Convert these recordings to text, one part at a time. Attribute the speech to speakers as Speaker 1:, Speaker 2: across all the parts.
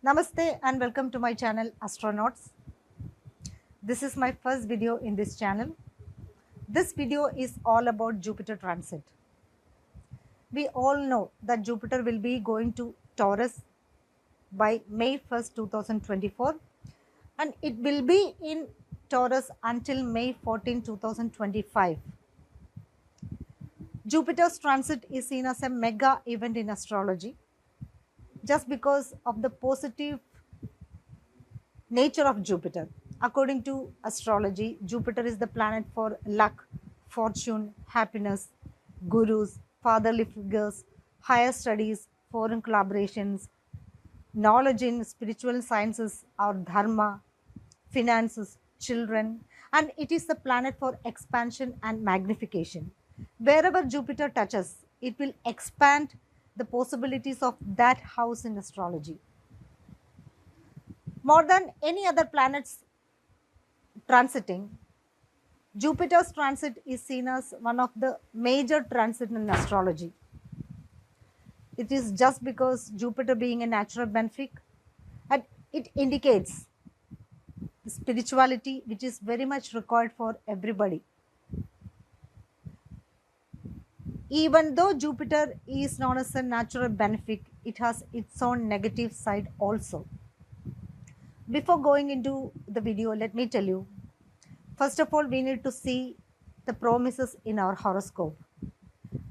Speaker 1: Namaste and welcome to my channel Astronauts. This is my first video in this channel. This video is all about Jupiter transit. We all know that Jupiter will be going to Taurus by May 1st, 2024 and it will be in Taurus until May 14, 2025. Jupiter's transit is seen as a mega event in astrology just because of the positive nature of Jupiter. According to astrology, Jupiter is the planet for luck, fortune, happiness, gurus, fatherly figures, higher studies, foreign collaborations, knowledge in spiritual sciences or dharma, finances, children, and it is the planet for expansion and magnification. Wherever Jupiter touches, it will expand the possibilities of that house in astrology. More than any other planets transiting, Jupiter's transit is seen as one of the major transits in astrology. It is just because Jupiter being a natural benefic, and it indicates spirituality which is very much required for everybody. Even though Jupiter is known as a natural benefic, it has its own negative side also. Before going into the video, let me tell you, first of all, we need to see the promises in our horoscope.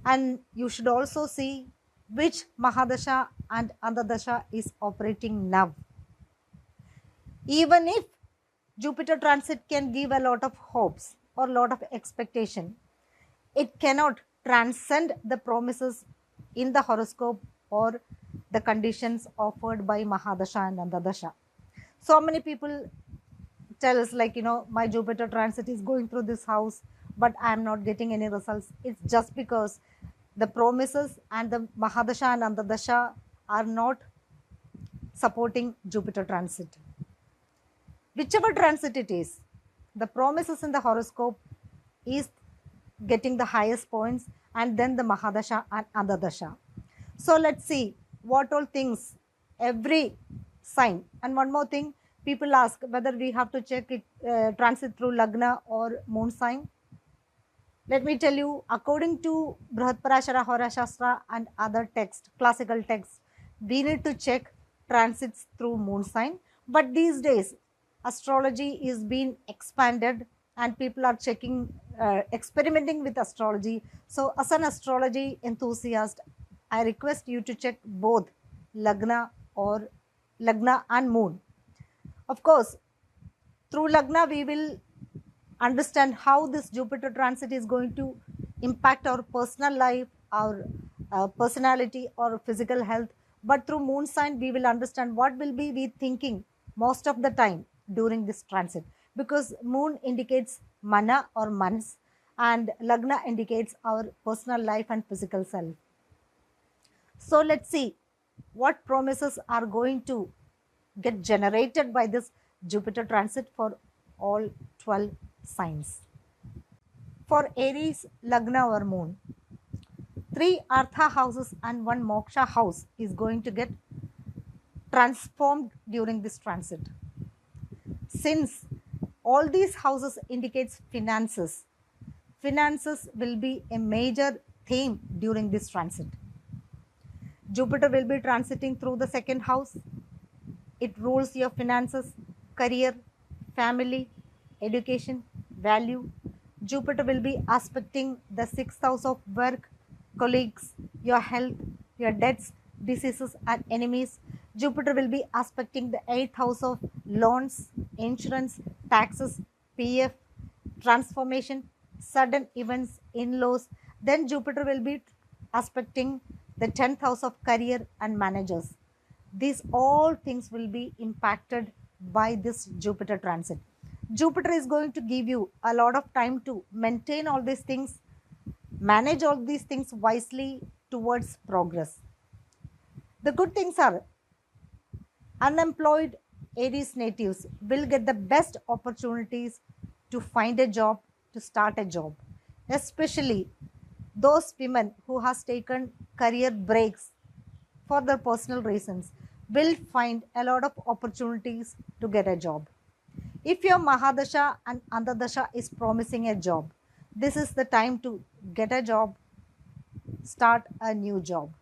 Speaker 1: And you should also see which Mahadasha and Andadasha is operating now. Even if Jupiter transit can give a lot of hopes or a lot of expectation, it cannot transcend the promises in the horoscope or the conditions offered by Mahadasha and Andadasha. So many people tell us my Jupiter transit is going through this house, but I am not getting any results. It's just because the promises and the Mahadasha and Andadasha are not supporting Jupiter transit. Whichever transit it is, the promises in the horoscope is getting the highest points, and then the Mahadasha and Andadasha. So let's see what all things every sign. And one more thing, people ask whether we have to check it transit through Lagna or moon sign. Let me tell you, according to Brihadsparashara Hora Shastra and other texts, classical texts, we need to check transits through moon sign. But these days, astrology is being expanded and people are checking, experimenting with astrology. So as an astrology enthusiast, I request you to check both Lagna and moon. Of course, through Lagna, we will understand how this Jupiter transit is going to impact our personal life, our personality or physical health. But through moon sign, we will understand what will be we thinking most of the time during this transit. Because moon indicates mana or mans and Lagna indicates our personal life and physical self. So let's see what promises are going to get generated by this Jupiter transit for all 12 signs. For Aries, Lagna or moon, 3 Artha houses and 1 Moksha house is going to get transformed during this transit. Since all these houses indicates finances will be a major theme during this transit. Jupiter will be transiting through the 2nd house. It rules your finances, career, family, education, value. Jupiter will be aspecting the 6th house of work, colleagues, your health, your debts, diseases and enemies. Jupiter will be aspecting the 8th house of loans, insurance, taxes, PF, transformation, sudden events, in-laws. Then Jupiter will be aspecting the 10th house of career and managers. These all things will be impacted by this Jupiter transit. Jupiter is going to give you a lot of time to maintain all these things, manage all these things wisely towards progress. The good things are unemployed Aries natives will get the best opportunities to find a job, to start a job. Especially those women who has taken career breaks for their personal reasons will find a lot of opportunities to get a job. If your Mahadasha and Antardasha is promising a job, this is the time to get a job, start a new job.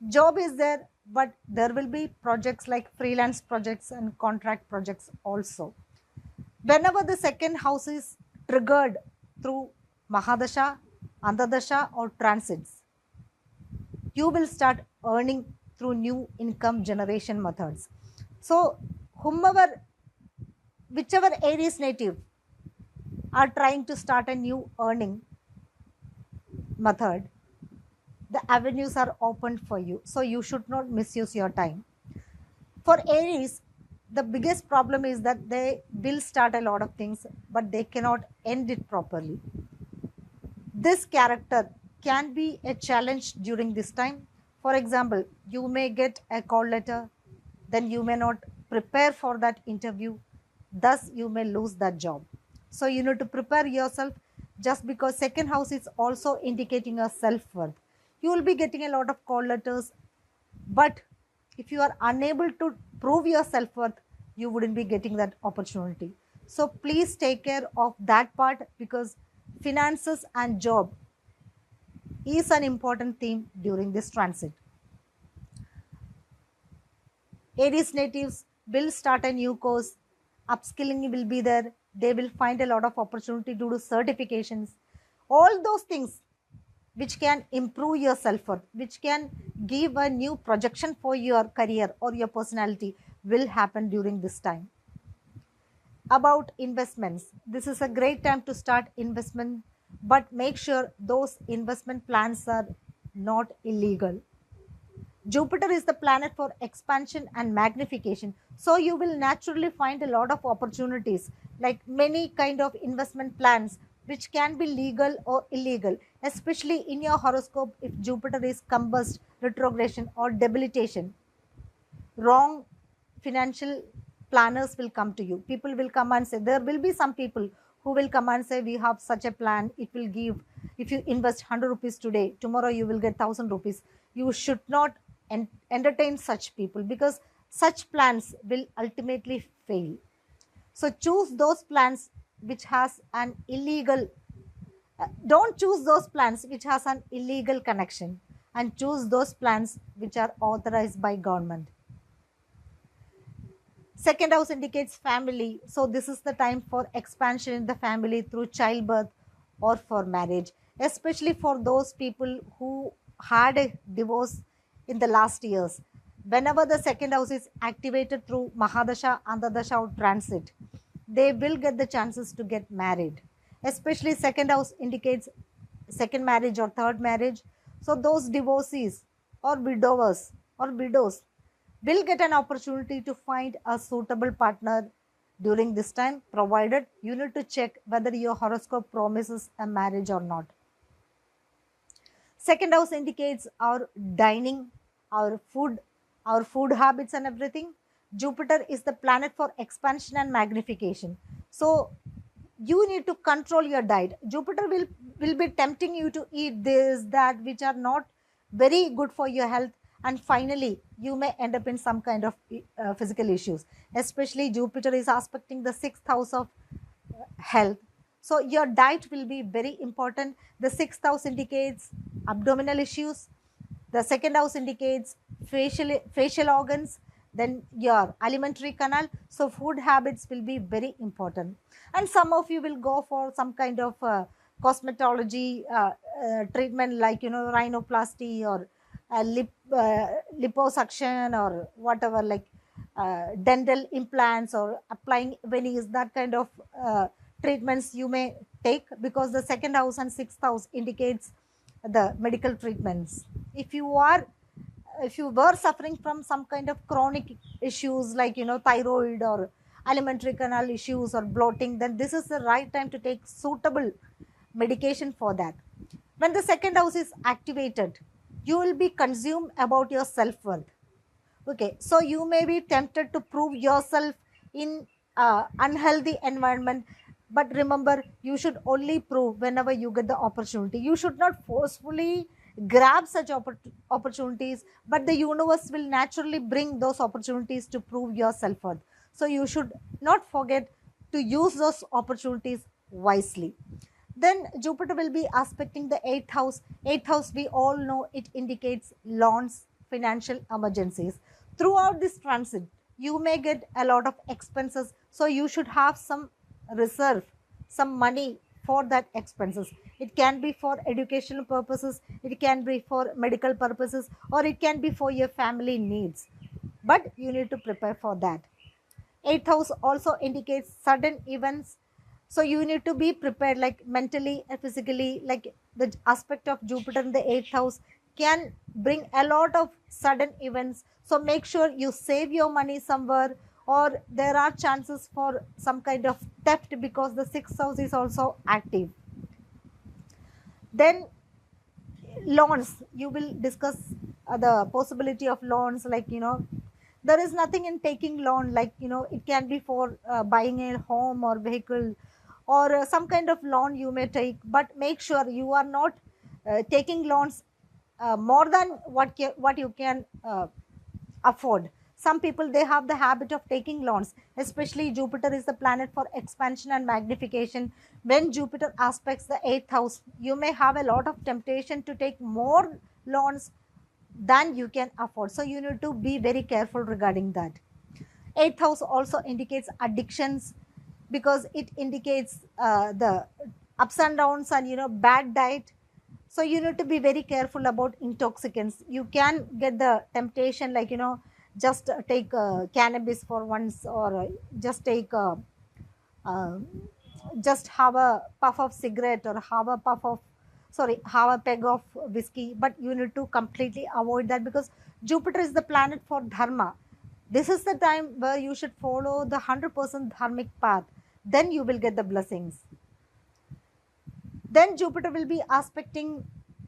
Speaker 1: Job is there, but there will be projects like freelance projects and contract projects also. Whenever the second house is triggered through Mahadasha, Antardasha or transits, you will start earning through new income generation methods. So, whichever Aries native are trying to start a new earning method, the avenues are open for you. So, you should not misuse your time. For Aries, the biggest problem is that they will start a lot of things, but they cannot end it properly. This character can be a challenge during this time. For example, you may get a call letter, then you may not prepare for that interview, thus you may lose that job. So you need to prepare yourself, just because second house is also indicating your self-worth. You will be getting a lot of call letters, but if you are unable to prove your self-worth, you wouldn't be getting that opportunity. So please take care of that part, because finances and job is an important theme during this transit. Aries natives will start a new course, upskilling will be there, they will find a lot of opportunity to do certifications. All those things which can improve your self-worth, which can give a new projection for your career or your personality, will happen during this time. About investments, this is a great time to start investment, but make sure those investment plans are not illegal. Jupiter is the planet for expansion and magnification, so you will naturally find a lot of opportunities, like many kind of investment plans which can be legal or illegal, especially in your horoscope. If Jupiter is combust, retrogression or debilitation, wrong financial planners will come to you. People will come and say, there will be some people who will come and say, we have such a plan, it will give, if you invest 100 rupees today, tomorrow you will get 1000 rupees. You should not entertain such people, because such plans will ultimately fail. So choose those plans which has an illegal, don't choose those plans which has an illegal connection, and choose those plans which are authorized by government. Second house indicates family, so this is the time for expansion in the family through childbirth or for marriage, especially for those people who had a divorce in the last years. Whenever the second house is activated through Mahadasha, Antardasha or transit, they will get the chances to get married. Especially second house indicates second marriage or third marriage. So those divorcees or widowers or widows will get an opportunity to find a suitable partner during this time, provided you need to check whether your horoscope promises a marriage or not. Second house indicates our dining, our food habits and everything. Jupiter is the planet for expansion and magnification. So you need to control your diet. Jupiter will be tempting you to eat this, that, which are not very good for your health, and finally you may end up in some kind of physical issues. Especially Jupiter is aspecting the 6th house of health. So your diet will be very important. The 6th house indicates abdominal issues. The second house indicates facial organs, then your alimentary canal. So food habits will be very important. And some of you will go for some kind of cosmetology treatment, like rhinoplasty or liposuction or whatever, like dental implants or applying veneers, that kind of treatments you may take, because the second house and 6th house indicates the medical treatments. If you were suffering from some kind of chronic issues like thyroid or alimentary canal issues or bloating, then this is the right time to take suitable medication for that. When the second house is activated, you will be consumed about your self-worth. Okay, so you may be tempted to prove yourself in unhealthy environment, but remember, you should only prove whenever you get the opportunity. You should not forcefully grab such opportunities, but the universe will naturally bring those opportunities to prove your self-worth. So you should not forget to use those opportunities wisely. Then Jupiter will be aspecting the 8th house. 8th house, we all know, it indicates loans, financial emergencies. Throughout this transit, you may get a lot of expenses, so you should have some reserve, some money for that expenses. It can be for educational purposes, it can be for medical purposes, or it can be for your family needs, but you need to prepare for that. 8th house also indicates sudden events, so you need to be prepared, like mentally and physically. Like the aspect of Jupiter in the 8th house can bring a lot of sudden events, so make sure you save your money somewhere, or there are chances for some kind of theft because the 6th house is also active. Then loans, you will discuss the possibility of loans, like there is nothing in taking loan, like it can be for buying a home or vehicle, or some kind of loan you may take, but make sure you are not taking loans more than what you can afford. Some people, they have the habit of taking loans, especially Jupiter is the planet for expansion and magnification. When Jupiter aspects the 8th house, you may have a lot of temptation to take more loans than you can afford, so you need to be very careful regarding that. 8th house also indicates addictions, because it indicates the ups and downs and bad diet. So you need to be very careful about intoxicants. You can get the temptation, like just take cannabis for once, or just take just have a puff of cigarette, or have a peg of whiskey, but you need to completely avoid that, because Jupiter is the planet for dharma. This is the time where you should follow the 100% dharmic path, then you will get the blessings. Then Jupiter will be aspecting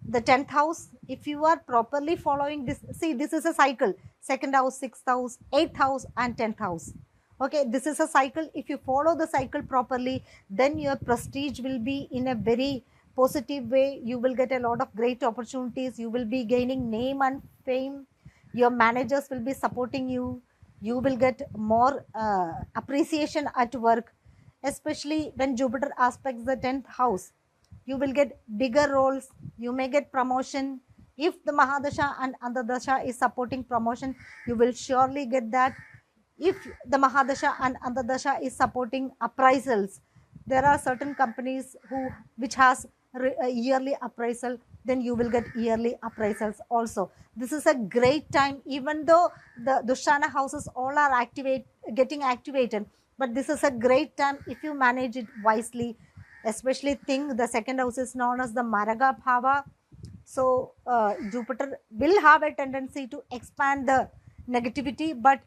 Speaker 1: the 10th house. If you are properly following this, see, this is a cycle: 2nd house, 6th house, 8th house and 10th house. Okay, this is a cycle. If you follow the cycle properly, then your prestige will be in a very positive way. You will get a lot of great opportunities. You will be gaining name and fame. Your managers will be supporting you. You will get more appreciation at work, especially when Jupiter aspects the 10th house. You will get bigger roles. You may get promotion. If the Mahadasha and Antardasha is supporting promotion, you will surely get that. If the Mahadasha and Antardasha is supporting appraisals, there are certain companies which has a yearly appraisal, then you will get yearly appraisals also. This is a great time, even though the Dushtana houses all are getting activated, but this is a great time if you manage it wisely. Especially think the 2nd house is known as the Maraga Bhava. So Jupiter will have a tendency to expand the negativity, but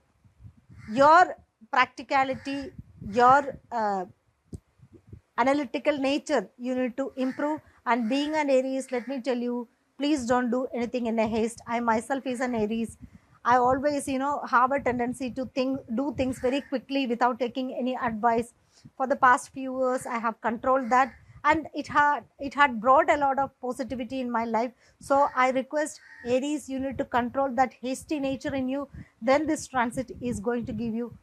Speaker 1: your practicality, your analytical nature, you need to improve. And being an Aries, let me tell you, please don't do anything in a haste. I myself is an Aries. I always have a tendency to do things very quickly without taking any advice. For the past few years, I have controlled that, and it had brought a lot of positivity in my life. So I request Aries, you need to control that hasty nature in you. Then this transit is going to give you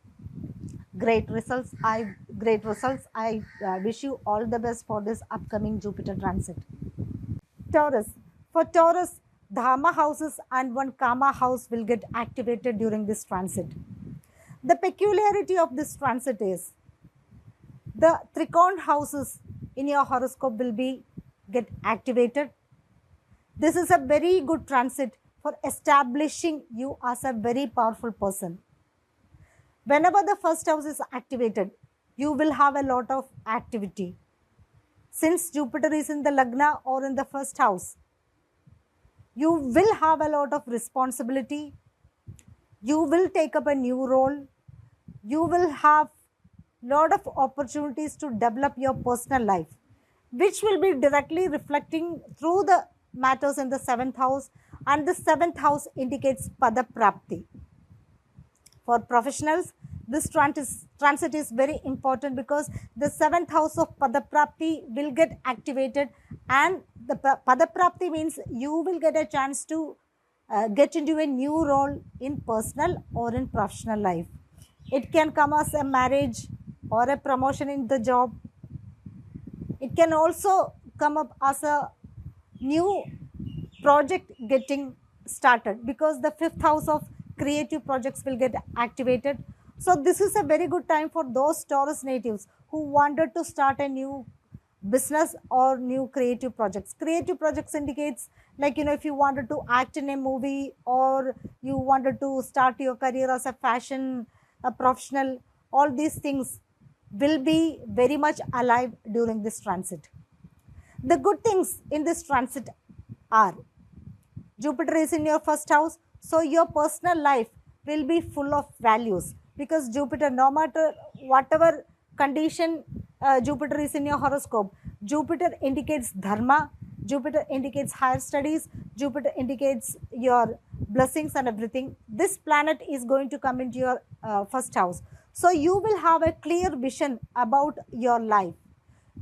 Speaker 1: great results. I wish you all the best for this upcoming Jupiter transit. Taurus. For Taurus, Dharma houses and one Kama house will get activated during this transit. The peculiarity of this transit is the Trikon houses in your horoscope will get activated. This is a very good transit for establishing you as a very powerful person. Whenever the 1st house is activated, you will have a lot of activity. Since Jupiter is in the Lagna or in the 1st house, you will have a lot of responsibility. You will take up a new role. You will have lot of opportunities to develop your personal life, which will be directly reflecting through the matters in the 7th house, and the 7th house indicates Pada Prapti. For professionals, this transit is very important because the seventh house of Padaprapti will get activated, and the Padaprapti means you will get a chance to get into a new role in personal or in professional life. It can come as a marriage or a promotion in the job. It can also come up as a new project getting started because the fifth house of creative projects will get activated. So this is a very good time for those Taurus natives who wanted to start a new business or new creative projects. Creative projects indicates, like, if you wanted to act in a movie, or you wanted to start your career as a fashion professional, all these things will be very much alive during this transit. The good things in this transit are Jupiter is in your first house, so your personal life will be full of values because Jupiter, no matter whatever condition Jupiter is in your horoscope, Jupiter indicates dharma, Jupiter indicates higher studies, Jupiter indicates your blessings and everything. This planet is going to come into your first house. So you will have a clear vision about your life.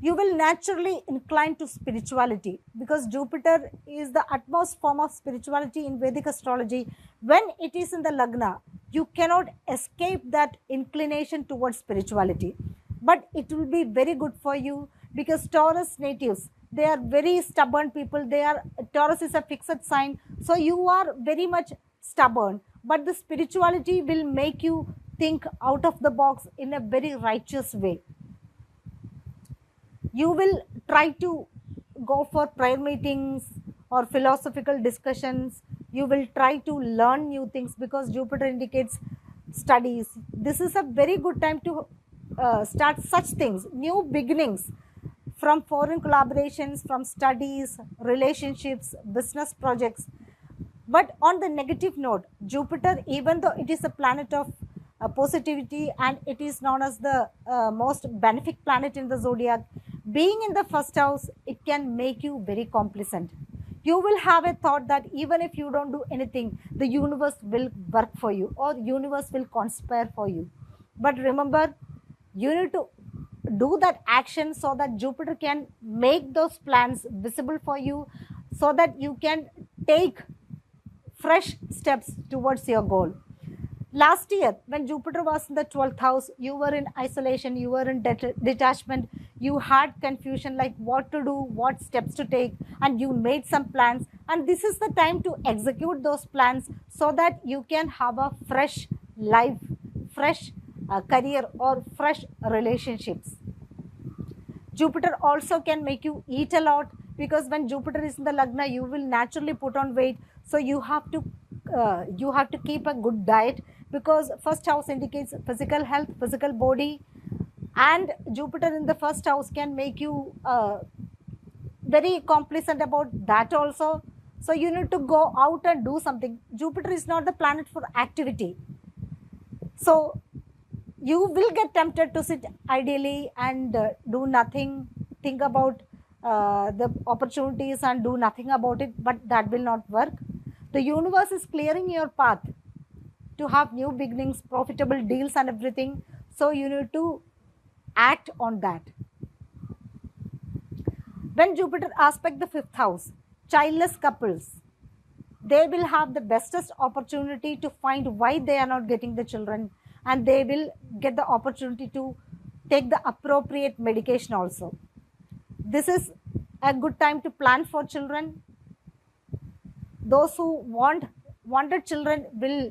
Speaker 1: You will naturally incline to spirituality because Jupiter is the utmost form of spirituality in Vedic astrology. When it is in the Lagna, you cannot escape that inclination towards spirituality. But it will be very good for you because Taurus natives, they are very stubborn people. Taurus is a fixed sign. So you are very much stubborn. But the spirituality will make you think out of the box in a very righteous way. You will try to go for prayer meetings or philosophical discussions. You will try to learn new things because Jupiter indicates studies. This is a very good time to start such things, new beginnings from foreign collaborations, from studies, relationships, business projects. But on the negative note, Jupiter, even though it is a planet of positivity and it is known as the most benefic planet in the zodiac, being in the first house, it can make you very complacent. You will have a thought that even if you don't do anything, the universe will work for you or universe will conspire for you. But remember, you need to do that action so that Jupiter can make those plans visible for you so that you can take fresh steps towards your goal. Last year, when Jupiter was in the 12th house, you were in isolation, you were in detachment, you had confusion like what to do, what steps to take, and you made some plans. And this is the time to execute those plans so that you can have a fresh life, fresh career, or fresh relationships. Jupiter also can make you eat a lot because when Jupiter is in the Lagna, you will naturally put on weight. So you have to keep a good diet because first house indicates physical health, physical body, and Jupiter in the first house can make you very complacent about that also. So you need to go out and do something. Jupiter is not the planet for activity. So you will get tempted to sit idly and do nothing, think about the opportunities and do nothing about it, but that will not work. The universe is clearing your path to have new beginnings, profitable deals and everything. So you need to act on that. When Jupiter aspect the fifth house, childless couples, they will have the bestest opportunity to find why they are not getting the children, and they will get the opportunity to take the appropriate medication also. This is a good time to plan for children. Those who wanted children will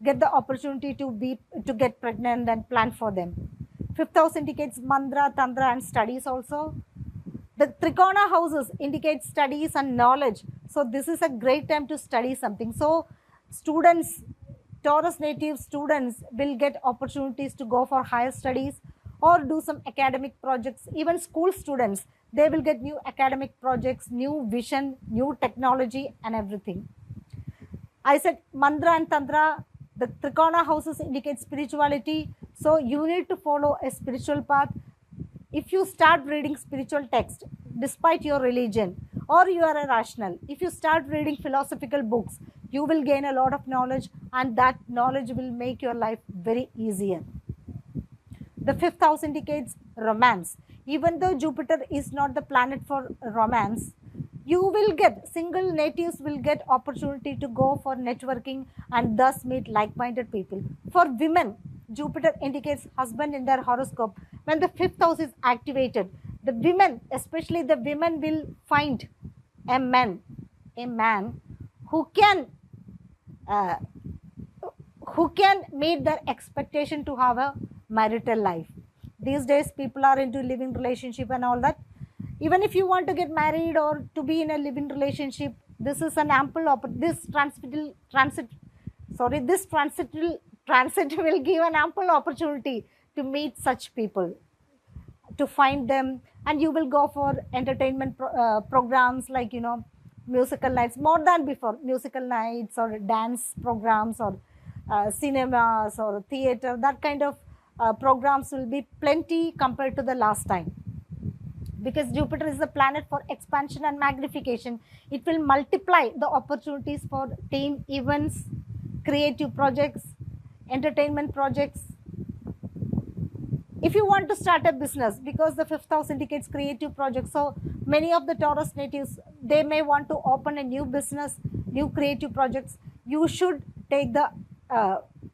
Speaker 1: get the opportunity to get pregnant and plan for them. Fifth house indicates mantra, tantra and studies also. The Trikona houses indicate studies and knowledge. So this is a great time to study something. So students, Taurus native students will get opportunities to go for higher studies or do some academic projects. Even school students, they will get new academic projects, new vision, new technology and everything. I said mantra and tantra, the Trikona houses indicate spirituality. So you need to follow a spiritual path. If you start reading spiritual text, despite your religion, or you are a rational, if you start reading philosophical books, You will gain a lot of knowledge, and that knowledge will make your life very easier. The fifth house indicates romance. Even though Jupiter is not the planet for romance, you will get, single natives will get opportunity to go for networking and thus meet like-minded people. For women, Jupiter indicates husband in their horoscope. When the fifth house is activated, the women, especially the women, will find a man who can meet their expectation to have a marital life. These days people are into living relationship and all that. Even if you want to get married or to be in a living relationship, this is an ample this transit will give an ample opportunity to meet such people, to find them, and you will go for entertainment programs like, musical nights, more than before, musical nights or dance programs or cinemas or theater. That kind of programs will be plenty compared to the last time, because Jupiter is the planet for expansion and magnification. It will multiply the opportunities for team events, creative projects, entertainment projects. If you want to start a business, because the fifth house indicates creative projects, so many of the Taurus natives, they may want to open a new business, new creative projects. You should take the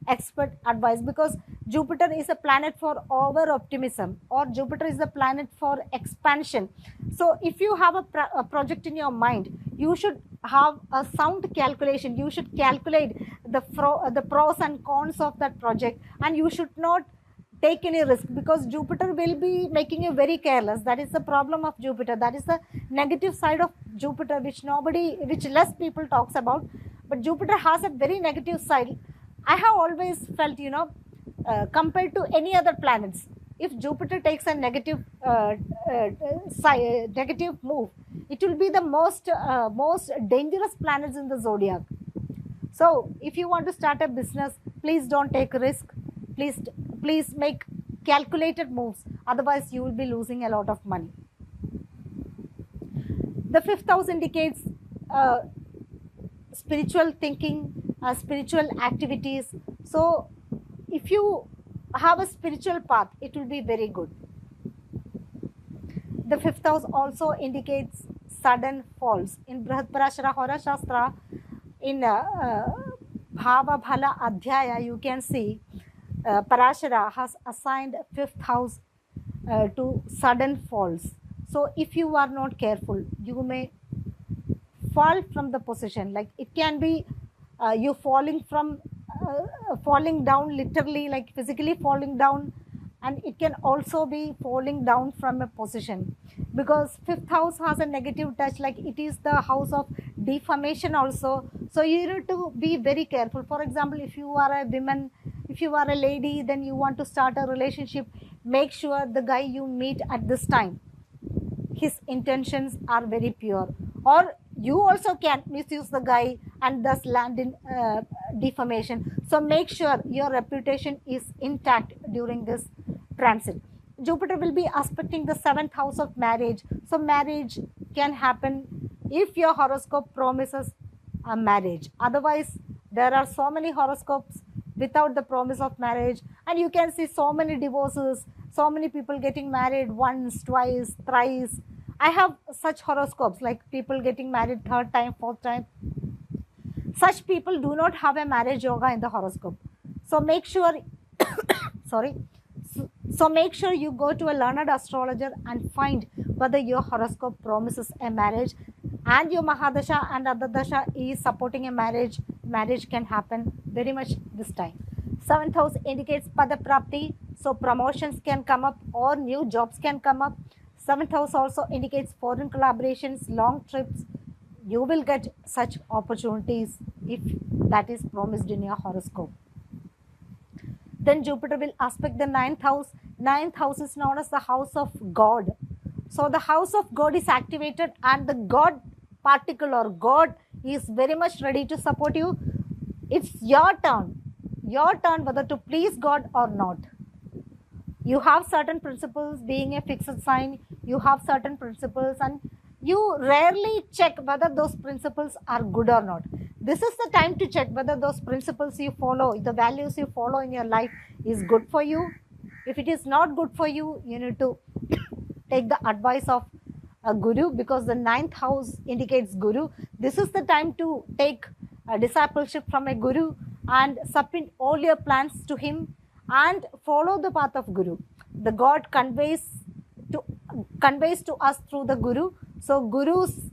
Speaker 1: expert advice, because Jupiter is a planet for over optimism, or Jupiter is a planet for expansion. So if you have a project in your mind, you should have a sound calculation. You should calculate the pros and cons of that project, and you should not take any risk, because Jupiter will be making you very careless. That is the problem of Jupiter. That is the negative side of Jupiter, which less people talks about. But Jupiter has a very negative side. I have always felt, compared to any other planets, if Jupiter takes a negative move, it will be the most dangerous planets in the zodiac. So if you want to start a business, please don't take a risk. Please make calculated moves, otherwise you will be losing a lot of money. The fifth house indicates spiritual thinking, spiritual activities. So if you have a spiritual path, it will be very good. The fifth house also indicates sudden falls. In Brihadsparashara Hora Shastra, in Bhava Bhala Adhyaya, you can see Parashara has assigned fifth house to sudden falls. So if you are not careful, you may fall from the position. Like it can be you falling down, literally, like physically falling down, and it can also be falling down from a position, because fifth house has a negative touch, like it is the house of deformation also. So you need to be very careful. For example, if you are a woman, if you are a lady, then you want to start a relationship, make sure the guy you meet at this time, his intentions are very pure. Or you also can misuse the guy and thus land in defamation. So make sure your reputation is intact during this transit. Jupiter will be aspecting the seventh house of marriage. So marriage can happen if your horoscope promises a marriage. Otherwise, there are so many horoscopes without the promise of marriage, and you can see so many divorces, so many people getting married once, twice, thrice. I have such horoscopes, like people getting married third time, fourth time. Such people do not have a marriage yoga in the horoscope. So make sure, So make sure you go to a learned astrologer and find whether your horoscope promises a marriage and your Mahadasha and Adadasha is supporting a marriage. Marriage can happen very much this time. Seventh house indicates Padaprapti, so promotions can come up or new jobs can come up. Seventh house also indicates foreign collaborations, long trips. You will get such opportunities if that is promised in your horoscope. Then Jupiter will aspect the ninth house. Ninth house is known as the house of God. So the house of God is activated, and the God particle or God is very much ready to support you. It's your turn whether to please God or not. You have certain principles. Being a fixed sign, you have certain principles, and you rarely check whether those principles are good or not. This is the time to check whether those principles you follow, the values you follow in your life is good for you. If it is not good for you, you need to take the advice of a guru, because the ninth house indicates guru. This is the time to take a discipleship from a guru and submit all your plans to him and follow the path of guru. The God conveys to us through the guru. So guru's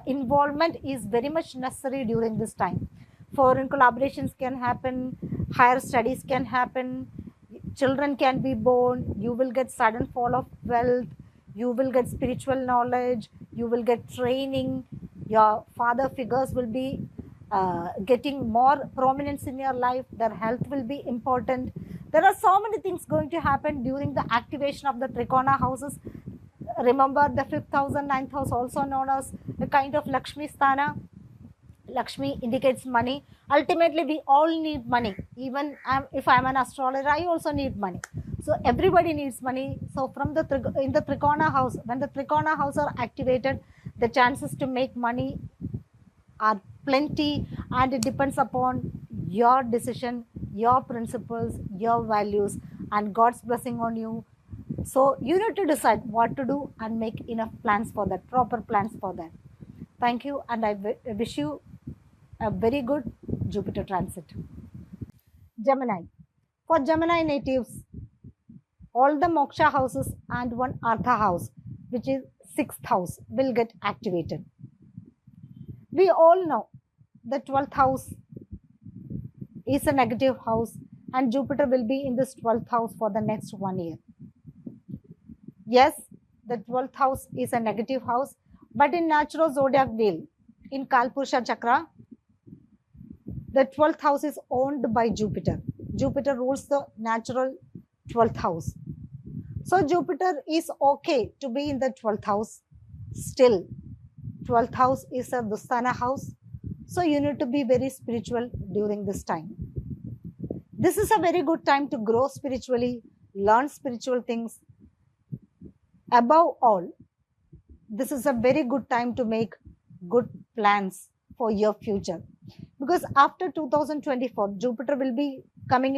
Speaker 1: involvement is very much necessary during this time. Foreign collaborations can happen, higher studies can happen, children can be born, you will get sudden fall of wealth, you will get spiritual knowledge, you will get training, your father figures will be getting more prominence in your life, their health will be important. There are so many things going to happen during the activation of the Trikona houses. Remember, the 5th house and 9th house, also known as a kind of Lakshmi Sthana. Lakshmi indicates money. Ultimately, we all need money. Even if I'm an astrologer, I also need money. So everybody needs money. So from in the Trikona house, when the Trikona house are activated, the chances to make money are plenty, and it depends upon your decision, your principles, your values, and God's blessing on you. So you need to decide what to do and make enough plans for that, proper plans for that. Thank you, and I wish you a very good Jupiter transit. Gemini. For Gemini natives, all the moksha houses and one Artha house, which is 6th house, will get activated. We all know the 12th house is a negative house, and Jupiter will be in this 12th house for the next 1 year. Yes, the 12th house is a negative house, but in natural zodiac wheel, in Kalpurusha Chakra, the 12th house is owned by Jupiter. Jupiter rules the natural 12th house. So Jupiter is okay to be in the 12th house. Still, 12th house is a Dusthana house. So you need to be very spiritual during this time. This is a very good time to grow spiritually, learn spiritual things. Above all, this is a very good time to make good plans for your future. Because after 2024, Jupiter will be coming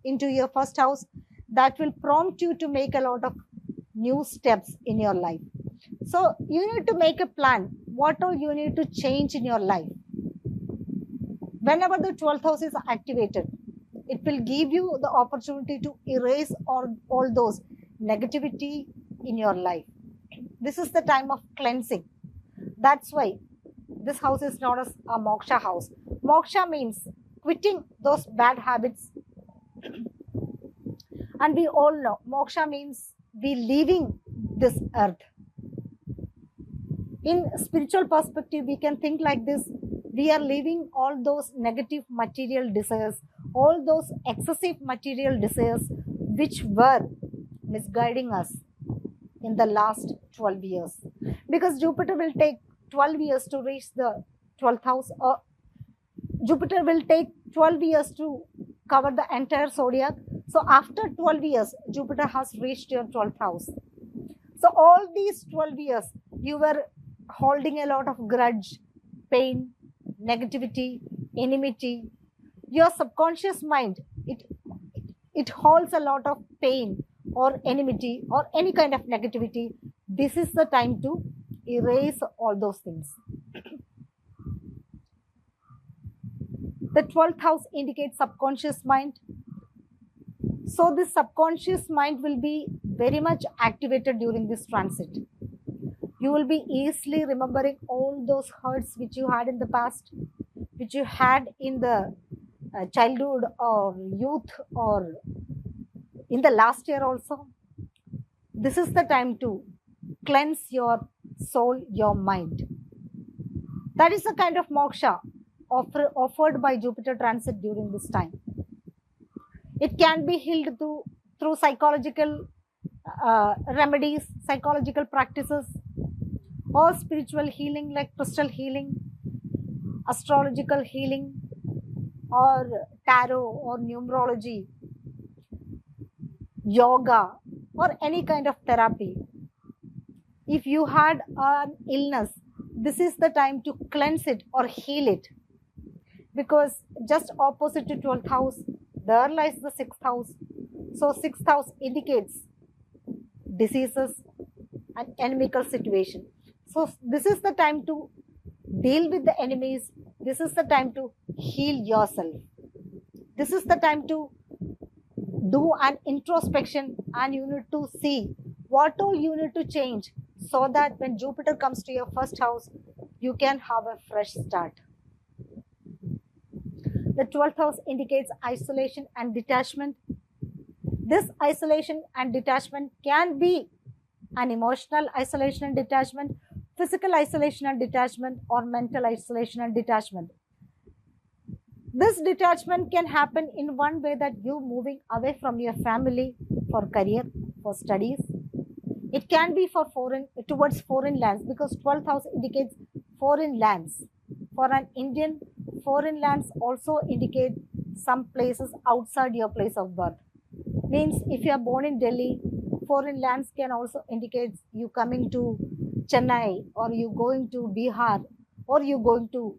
Speaker 1: into your first house. That will prompt you to make a lot of new steps in your life. So you need to make a plan. What all you need to change in your life. Whenever the 12th house is activated, it will give you the opportunity to erase all those negativity in your life. This is the time of cleansing. That's why this house is known as a moksha house. Moksha means quitting those bad habits. And we all know moksha means we leaving this earth. In spiritual perspective, we can think like this. We are leaving all those negative material desires, all those excessive material desires which were misguiding us in the last 12 years. Because Jupiter will take 12 years to reach the 12th house, or Jupiter will take 12 years to cover the entire zodiac. So after 12 years, Jupiter has reached your 12th house. So all these 12 years, you were holding a lot of grudge, pain, negativity, enmity. Your subconscious mind, it holds a lot of pain or enmity or any kind of negativity. This is the time to erase all those things. The 12th house indicates subconscious mind. So this subconscious mind will be very much activated during this transit. You will be easily remembering all those hurts which you had in the past, which you had in the childhood or youth or in the last year also. This is the time to cleanse your soul, your mind. That is the kind of moksha offered by Jupiter transit during this time. It can be healed through psychological remedies, psychological practices, or spiritual healing like crystal healing, astrological healing, or tarot or numerology, yoga, or any kind of therapy. If you had an illness, this is the time to cleanse it or heal it. because just opposite to 12th house, there lies the 6th house. So 6th house indicates diseases and enemical situation. So this is the time to deal with the enemies. This is the time to heal yourself. This is the time to do an introspection, and you need to see what all you need to change, so that when Jupiter comes to your first house, you can have a fresh start. The 12th house indicates isolation and detachment. This isolation and detachment can be an emotional isolation and detachment, physical isolation and detachment, or mental isolation and detachment. This detachment can happen in one way, that you moving away from your family for career, for studies. It can be for towards foreign lands, because 12th house indicates foreign lands. For an Indian, foreign lands also indicate some places outside your place of birth. Means if you are born in Delhi, foreign lands can also indicate you coming to Chennai, or you going to Bihar, or you going to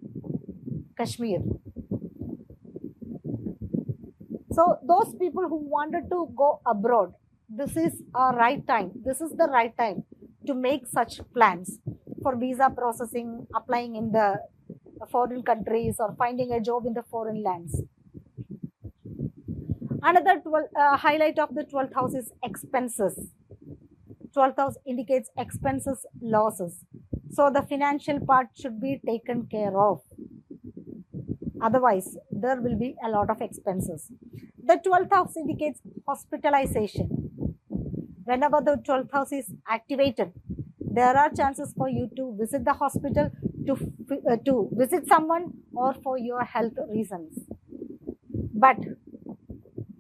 Speaker 1: Kashmir. So those people who wanted to go abroad, this is a right time. This is the right time to make such plans for visa processing, applying in the foreign countries, or finding a job in the foreign lands. Another highlight of the 12th house is expenses. 12th house indicates expenses, losses. So the financial part should be taken care of. Otherwise, there will be a lot of expenses. The 12th house indicates hospitalization. Whenever the 12th house is activated, there are chances for you to visit the hospital, to visit someone, or for your health reasons. But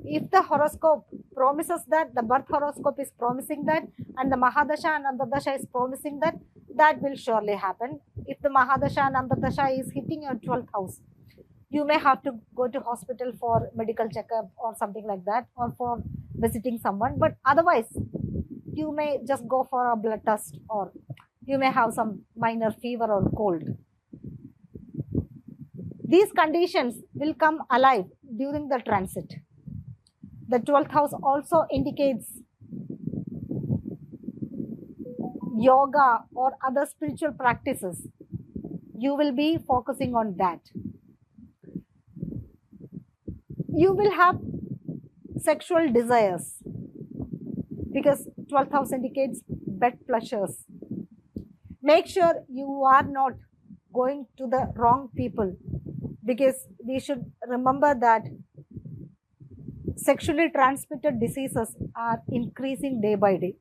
Speaker 1: if the horoscope promises that, the birth horoscope is promising that, and the Mahadasha and Antardasha is promising that, that will surely happen. If the Mahadasha and Antardasha is hitting your 12th house, you may have to go to hospital for medical checkup or something like that, or for visiting someone. But otherwise, you may just go for a blood test, or you may have some minor fever or cold. These conditions will come alive during the transit. The 12th house also indicates yoga or other spiritual practices. You will be focusing on that. You will have sexual desires, because 12th house indicates bed pleasures. Make sure you are not going to the wrong people, because we should remember that sexually transmitted diseases are increasing day by day.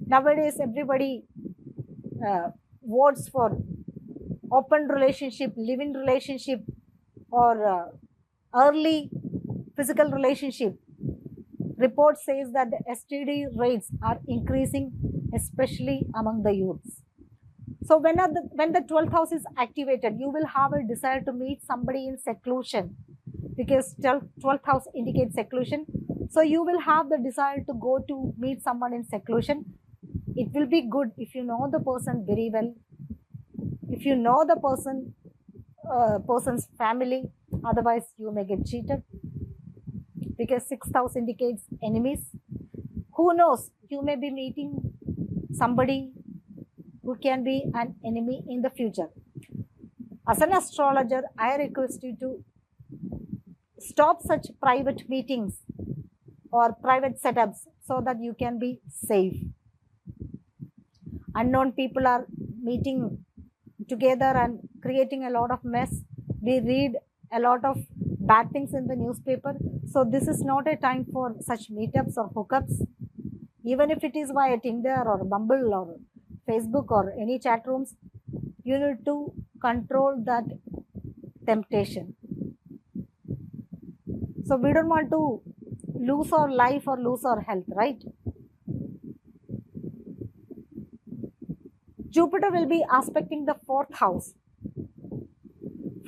Speaker 1: Nowadays, everybody votes for open relationship, live-in relationship, or early physical relationship. Report says that the STD rates are increasing, especially among the youths. So when the 12th house is activated, you will have a desire to meet somebody in seclusion, because 12th house indicates seclusion. So you will have the desire to go to meet someone in seclusion. It will be good if you know the person very well, if you know the person's family. Otherwise, you may get cheated, because 6th house indicates enemies. Who knows, you may be meeting somebody who can be an enemy in the future. As an astrologer, I request you to stop such private meetings or private setups, so that you can be safe. Unknown people are meeting together and creating a lot of mess. We read a lot of bad things in the newspaper. So this is not a time for such meetups or hookups. Even if it is via Tinder or Bumble or Facebook or any chat rooms, you need to control that temptation. So we don't want to lose our life or lose our health, right? Jupiter will be aspecting the 4th house.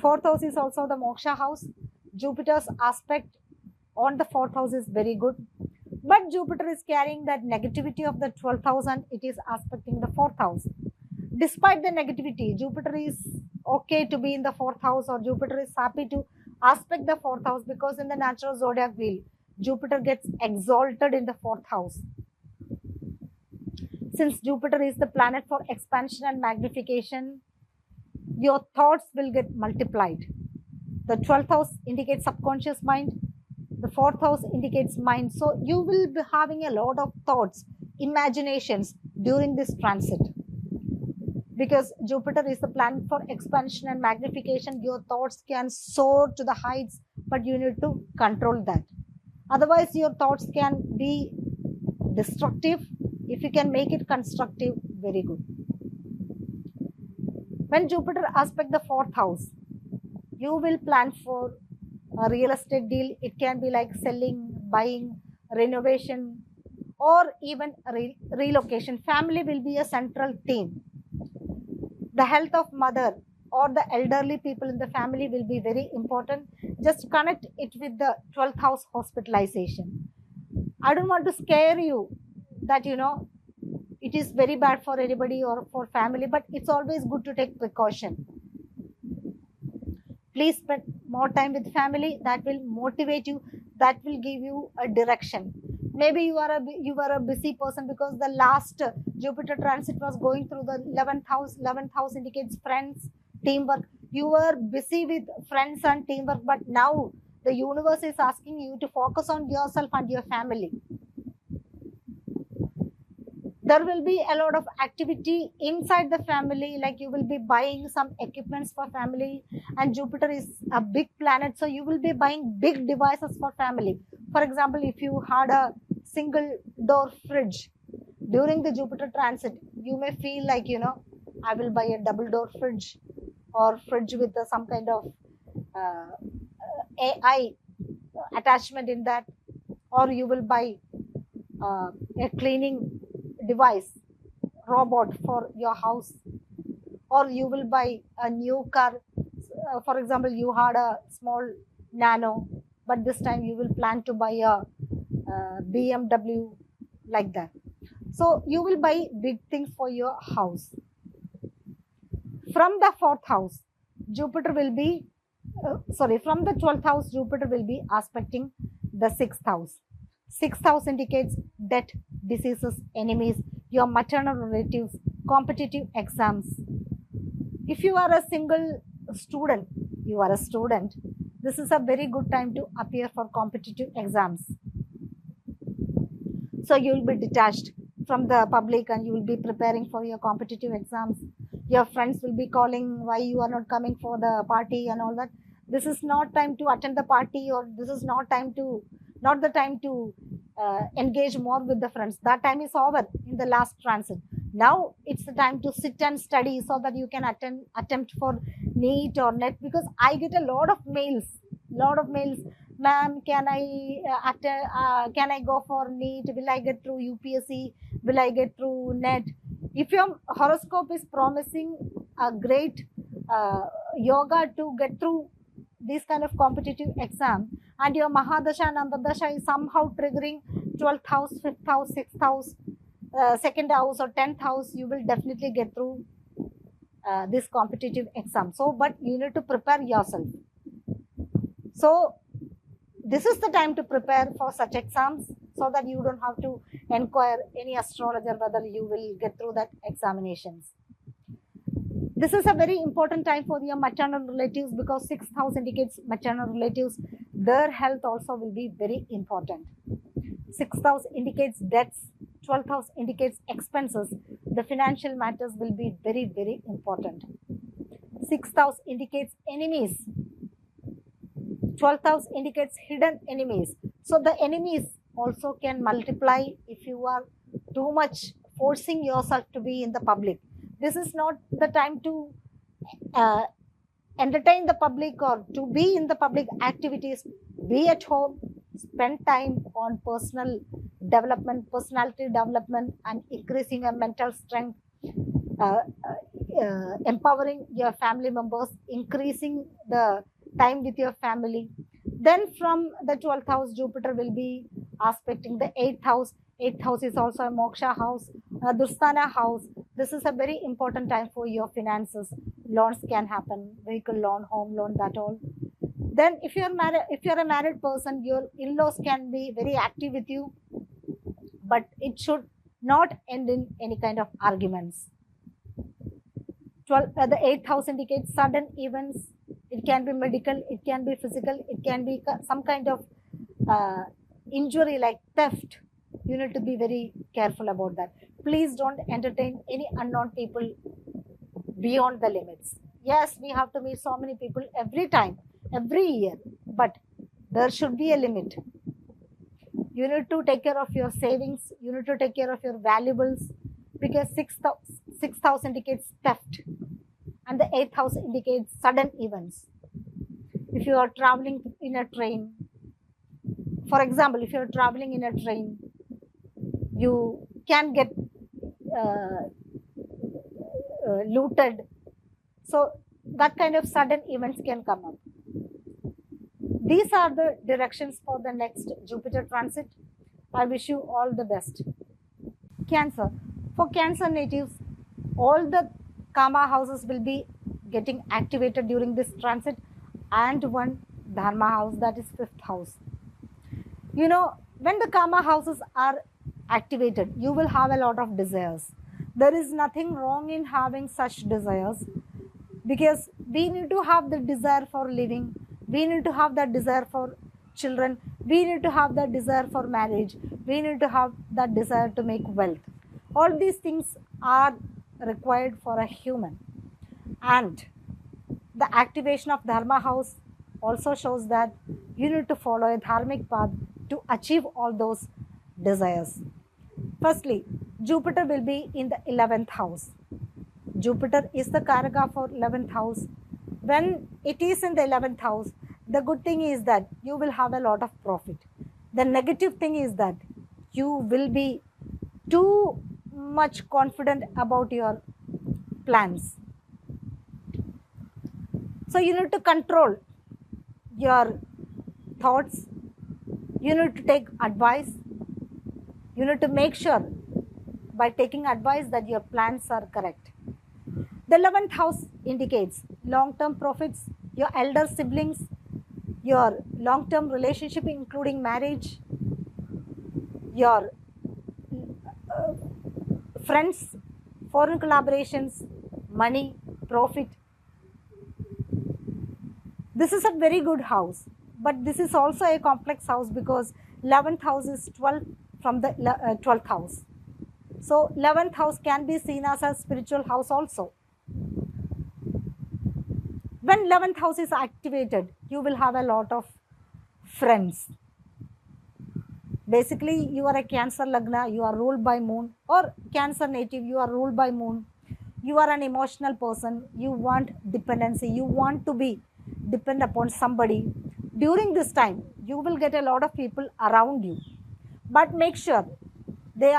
Speaker 1: 4th house is also the moksha house. Jupiter's aspect on the 4th house is very good. But Jupiter is carrying that negativity of the 12th house, and it is aspecting the 4th house. Despite the negativity, Jupiter is okay to be in the 4th house, or Jupiter is happy to aspect the fourth house, because in the natural zodiac wheel, Jupiter gets exalted in the fourth house. Since Jupiter is the planet for expansion and magnification, your thoughts will get multiplied. The 12th house indicates subconscious mind. The fourth house indicates mind. So you will be having a lot of thoughts, imaginations during this transit. Because Jupiter is the planet for expansion and magnification, your thoughts can soar to the heights, but you need to control that. Otherwise, your thoughts can be destructive. If you can make it constructive, very good. When Jupiter aspect the fourth house, you will plan for a real estate deal. It can be like selling, buying, renovation, or even relocation. Family will be a central theme. The health of mother or the elderly people in the family will be very important. Just connect it with the 12th house hospitalization. I don't want to scare you that, it is very bad for anybody or for family, but it's always good to take precaution. Please spend more time with family. That will motivate you. That will give you a direction. Maybe you are a busy person because the last Jupiter transit was going through the 11th house. 11th house indicates friends, teamwork. You were busy with friends and teamwork, but now the universe is asking you to focus on yourself and your family. There will be a lot of activity inside the family, like you will be buying some equipments for family, and Jupiter is a big planet, so you will be buying big devices for family. For example, if you had a single door fridge during the Jupiter transit, you may feel like, I will buy a double door fridge or fridge with some kind of AI attachment in that, or you will buy a cleaning device, robot for your house, or you will buy a new car. For example, you had a small Nano, but this time you will plan to buy a BMW, like that. So you will buy big things for your house. From the fourth house, Jupiter will be, from the 12th house, Jupiter will be aspecting the sixth house. Sixth house indicates death, diseases, enemies, your maternal relatives, competitive exams. If you are a single student, this is a very good time to appear for competitive exams. So you will be detached from the public and you will be preparing for your competitive exams. Your friends will be calling why you are not coming for the party and all that. This is not time to attend the party, or this is not the time to engage more with the friends. That time is over in the last transit. Now it's the time to sit and study so that you can attempt for NEET or NET, because I get a lot of mails. Ma'am, can I go for NEET? Will I get through UPSC? Will I get through NET? If your horoscope is promising a great yoga to get through this kind of competitive exam, and your Mahadasha and Antardasha is somehow triggering 12th house, 5th house, 6th house, 2nd house or 10th house, you will definitely get through this competitive exam. So, but you need to prepare yourself. So, this is the time to prepare for such exams, so that you don't have to inquire any astrologer whether you will get through that examinations. This is a very important time for your maternal relatives, because 6th house indicates maternal relatives. Their health also will be very important. 6th house indicates debts. 12th house indicates expenses. The financial matters will be very, very important. 6th house indicates enemies. 12th house indicates hidden enemies. So the enemies also can multiply if you are too much forcing yourself to be in the public. This is not the time to entertain the public or to be in the public activities. Be at home, spend time on personal development, personality development, and increasing your mental strength, empowering your family members, increasing the time with your family. Then from the 12th house, Jupiter will be aspecting the 8th house. 8th house is also a moksha house, a dusthana house. This is a very important time for your finances. Loans can happen, vehicle loan, home loan, that all. Then if you're a married person, your in-laws can be very active with you, but it should not end in any kind of arguments. The 8th house indicates sudden events. It can be medical, it can be physical, it can be some kind of injury like theft. You need to be very careful about that. Please don't entertain any unknown people beyond the limits. Yes, we have to meet so many people every time, every year, but there should be a limit. You need to take care of your savings, you need to take care of your valuables, because 6th house indicates theft and the 8th house indicates sudden events. If you are traveling in a train, for example, if you are traveling in a train, you can get looted. So that kind of sudden events can come up. These are the directions for the next Jupiter transit. I wish you all the best. Cancer. For Cancer natives, all the karma houses will be getting activated during this transit, and one dharma house, that is 5th house. You know, when the karma houses are activated, you will have a lot of desires. There is nothing wrong in having such desires, because we need to have the desire for living, we need to have that desire for children, we need to have that desire for marriage, we need to have that desire to make wealth. All these things are required for a human, and the activation of dharma house also shows that you need to follow a dharmic path to achieve all those desires. Firstly, Jupiter will be in the 11th house. Jupiter is the Karaka for 11th house. When it is in the 11th house, the good thing is that you will have a lot of profit. The negative thing is that you will be too much confident about your plans. So you need to control your thoughts. You need to take advice. You need to make sure by taking advice that your plans are correct. The 11th house indicates long-term profits, your elder siblings, your long-term relationship including marriage, your friends, foreign collaborations, money, profit. This is a very good house, but this is also a complex house because 11th house is 12 from the 12th house. So 11th house can be seen as a spiritual house also. When 11th house is activated, you will have a lot of friends. Basically, you are a Cancer Lagna, you are ruled by moon, or Cancer native, you are ruled by moon. You are an emotional person, you want dependency, you want to be dependent upon somebody. During this time, you will get a lot of people around you. But make sure they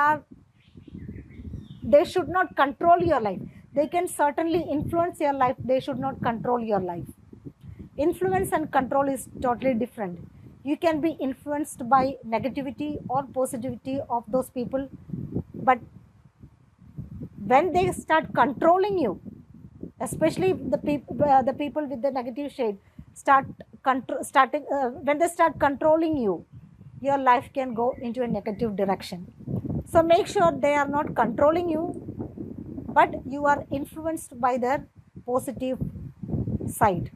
Speaker 1: should not control your life. They can certainly influence your life, they should not control your life. Influence and control is totally different. You can be influenced by negativity or positivity of those people, but when they start controlling you, especially the people with the negative shade, when they start controlling you, your life can go into a negative direction. So make sure they are not controlling you, but you are influenced by their positive side.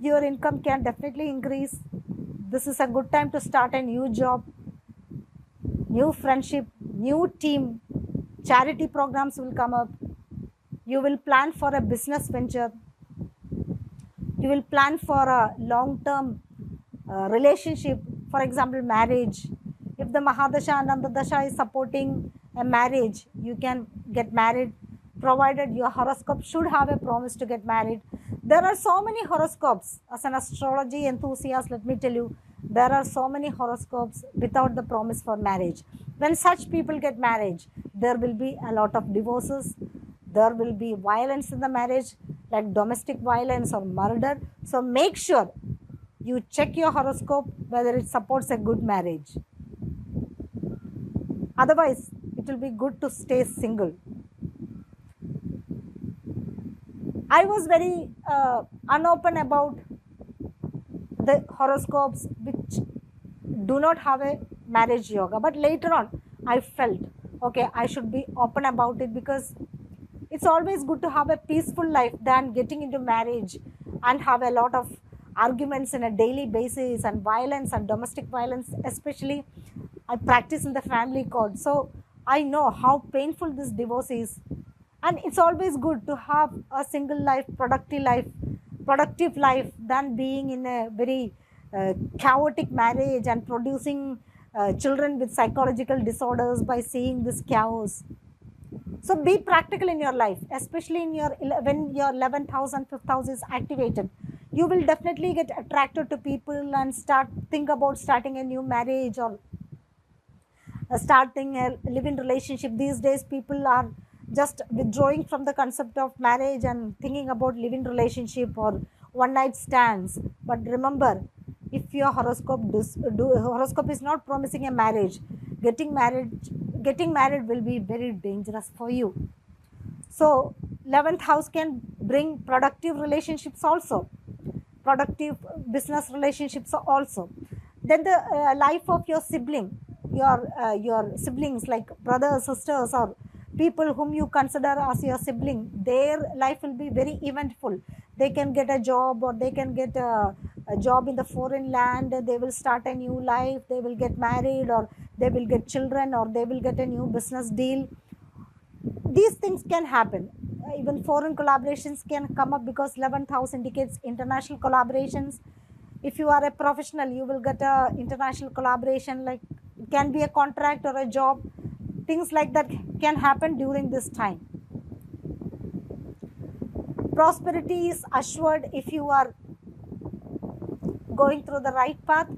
Speaker 1: Your income can definitely increase. This is a good time to start a new job, new friendship, new team. Charity programs will come up. You will plan for a business venture. You will plan for a long-term relationship, for example, marriage. If the Mahadasha and Antardasha is supporting a marriage, you can get married, provided your horoscope should have a promise to get married. There are so many horoscopes. As an astrology enthusiast, let me tell you, there are so many horoscopes without the promise for marriage. When such people get married, there will be a lot of divorces. There will be violence in the marriage, like domestic violence or murder. So make sure you check your horoscope whether it supports a good marriage. Otherwise, it will be good to stay single. I was very unopen about the horoscopes which do not have a marriage yoga, but later on I felt okay, I should be open about it, because it's always good to have a peaceful life than getting into marriage and have a lot of arguments on a daily basis, and violence and domestic violence especially. I practice in the family court, so I know how painful this divorce is. And it's always good to have a single life, productive life than being in a very chaotic marriage and producing children with psychological disorders by seeing this chaos. So be practical in your life, especially in your when your 11th house and 5th house is activated. You will definitely get attracted to people and think about starting a new marriage, or starting a live-in relationship. These days people are just withdrawing from the concept of marriage and thinking about live-in relationship or one night stands. But remember, if your horoscope is not promising a marriage, getting married will be very dangerous for you. So 11th house can bring productive relationships also, productive business relationships also. Then the life of your your siblings, like brothers, sisters, or people whom you consider as your sibling, their life will be very eventful. They can get a job, or they can get a job in the foreign land. They will start a new life, they will get married, or they will get children, or they will get a new business deal. These things can happen. Even foreign collaborations can come up, because 11th house indicates international collaborations. If you are a professional, you will get a international collaboration, like it can be a contract or a job. Things like that can happen during this time. Prosperity is assured if you are going through the right path.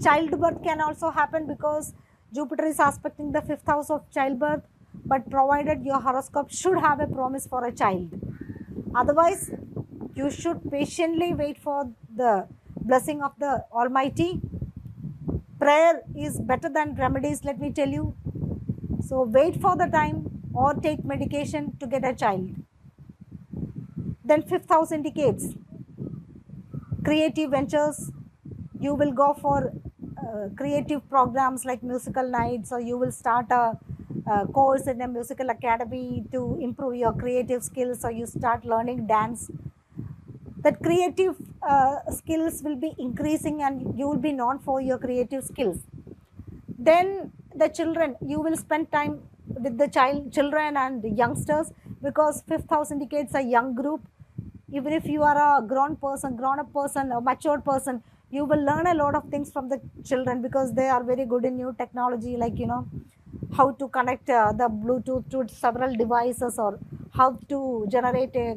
Speaker 1: Childbirth can also happen, because Jupiter is aspecting the 5th house of childbirth, but provided your horoscope should have a promise for a child. Otherwise, you should patiently wait for the blessing of the Almighty. Prayer is better than remedies, let me tell you. So wait for the time, or take medication to get a child. Then 5th house indicates creative ventures. You will go for creative programs like musical nights, or you will start a course in a musical academy to improve your creative skills, or you start learning dance. That creative skills will be increasing, and you will be known for your creative skills. Then the children, you will spend time with the children and youngsters, because 5th house indicates a young group. Even if you are a grown up person, a matured person, you will learn a lot of things from the children, because they are very good in new technology, like how to connect the Bluetooth to several devices, or how to generate a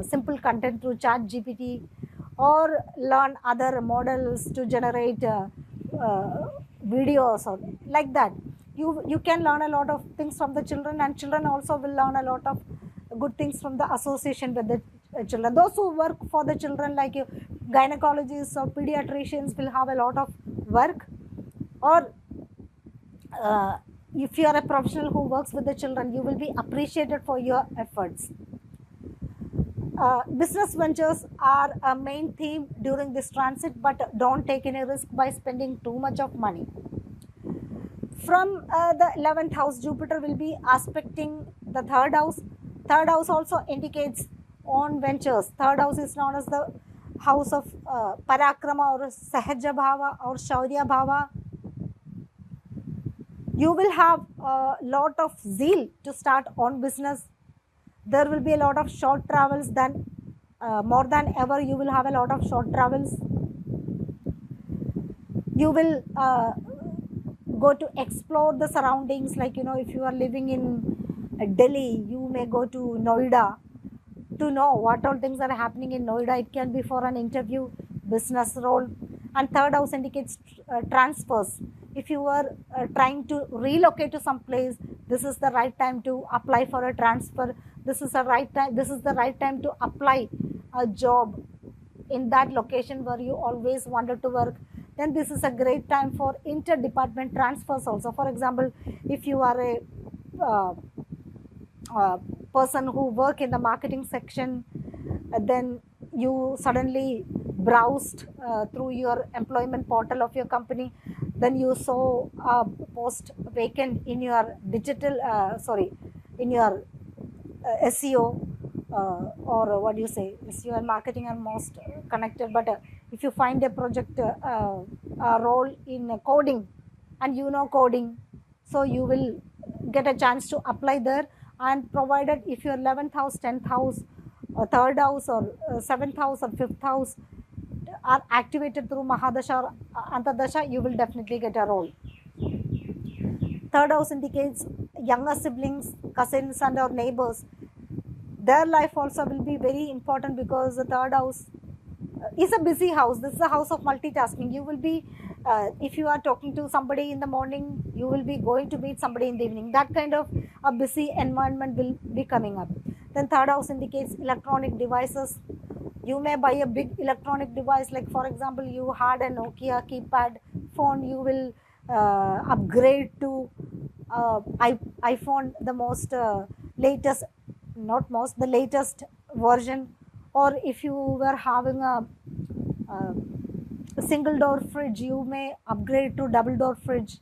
Speaker 1: simple content through chat GPT, or learn other models to generate videos, or like that. You can learn a lot of things from the children, and children also will learn a lot of good things from the association with the children. Those who work for the children, like gynecologists or pediatricians, will have a lot of work. Or if you are a professional who works with the children, you will be appreciated for your efforts. Business ventures are a main theme during this transit, but don't take any risk by spending too much of money. From the 11th house, Jupiter will be aspecting the 3rd house. 3rd house also indicates own ventures. 3rd house is known as the house of Parakrama, or Sahaja Bhava, or Shaurya Bhava. You will have a lot of zeal to start on business. There will be a lot of short travels, more than ever you will have a lot of short travels. You will go to explore the surroundings, like if you are living in Delhi, you may go to Noida to know what all things are happening in Noida. It can be for an interview, business role. And 3rd house indicates transfers. If you are trying to relocate to some place, this is the right time to apply for a transfer. This is the right time to apply a job in that location where you always wanted to work. Then this is a great time for interdepartment transfers also. For example, if you are a person who work in the marketing section, then you suddenly browsed through your employment portal of your company, then you saw a post vacant in your in your SEO, or what do you say, SEO and marketing are most connected, but if you find a project a role in coding and you know coding, so you will get a chance to apply there. And provided if your 11th house, 10th house, or 3rd house, or 7th house, or 5th house are activated through Mahadasha or Antardasha, you will definitely get a role. 3rd house indicates younger siblings, cousins, and our neighbors. Their life also will be very important, because the 3rd house is a busy house. This is a house of multitasking. You will be, if you are talking to somebody in the morning, you will be going to meet somebody in the evening. That kind of a busy environment will be coming up. Then 3rd house indicates electronic devices. You may buy a big electronic device, like for example, you had a Nokia keypad phone, you will upgrade to iPhone, the most latest, not most, the latest version. Or if you were having a single door fridge, you may upgrade to double door fridge.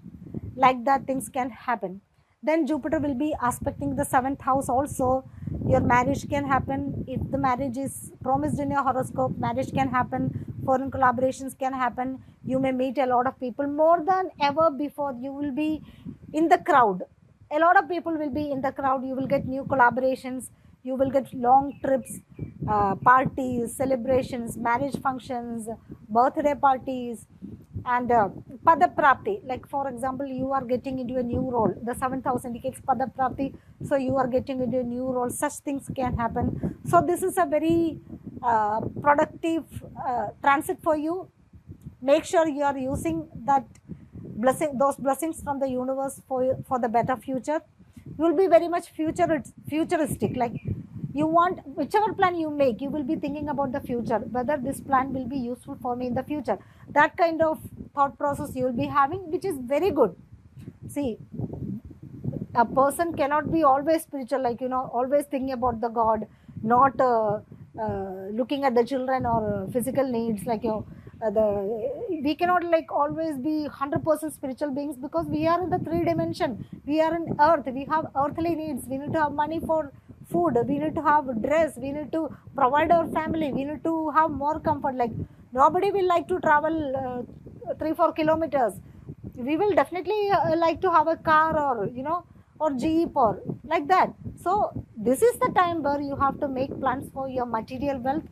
Speaker 1: Like that, things can happen. Then Jupiter will be aspecting the 7th house also. Your marriage can happen. If the marriage is promised in your horoscope, marriage can happen. Foreign collaborations can happen. You may meet a lot of people more than ever before. You will be in the crowd. A lot of people will be in the crowd. You will get new collaborations. You will get long trips, parties, celebrations, marriage functions, birthday parties, and Padaprapti. Like for example, you are getting into a new role. The 7th house indicates Padaprapti. So you are getting into a new role. Such things can happen. So this is a very productive transit for you. Make sure you are using that those blessings from the universe for the better future. You will be very much futuristic. Like you want, whichever plan you make, you will be thinking about the future, whether this plan will be useful for me in the future. That kind of thought process you will be having, which is very good. See, a person cannot be always spiritual, like always thinking about the God, not looking at the children or physical needs. Like we cannot like always be 100% spiritual beings, because we are in the 3 dimension. We are in earth. We have earthly needs. We need to have money for food. We need to have dress. We need to provide our family. We need to have more comfort. Like nobody will like to travel 3-4 kilometers. We will definitely like to have a car, or or jeep, or like that. So this is the time where you have to make plans for your material wealth.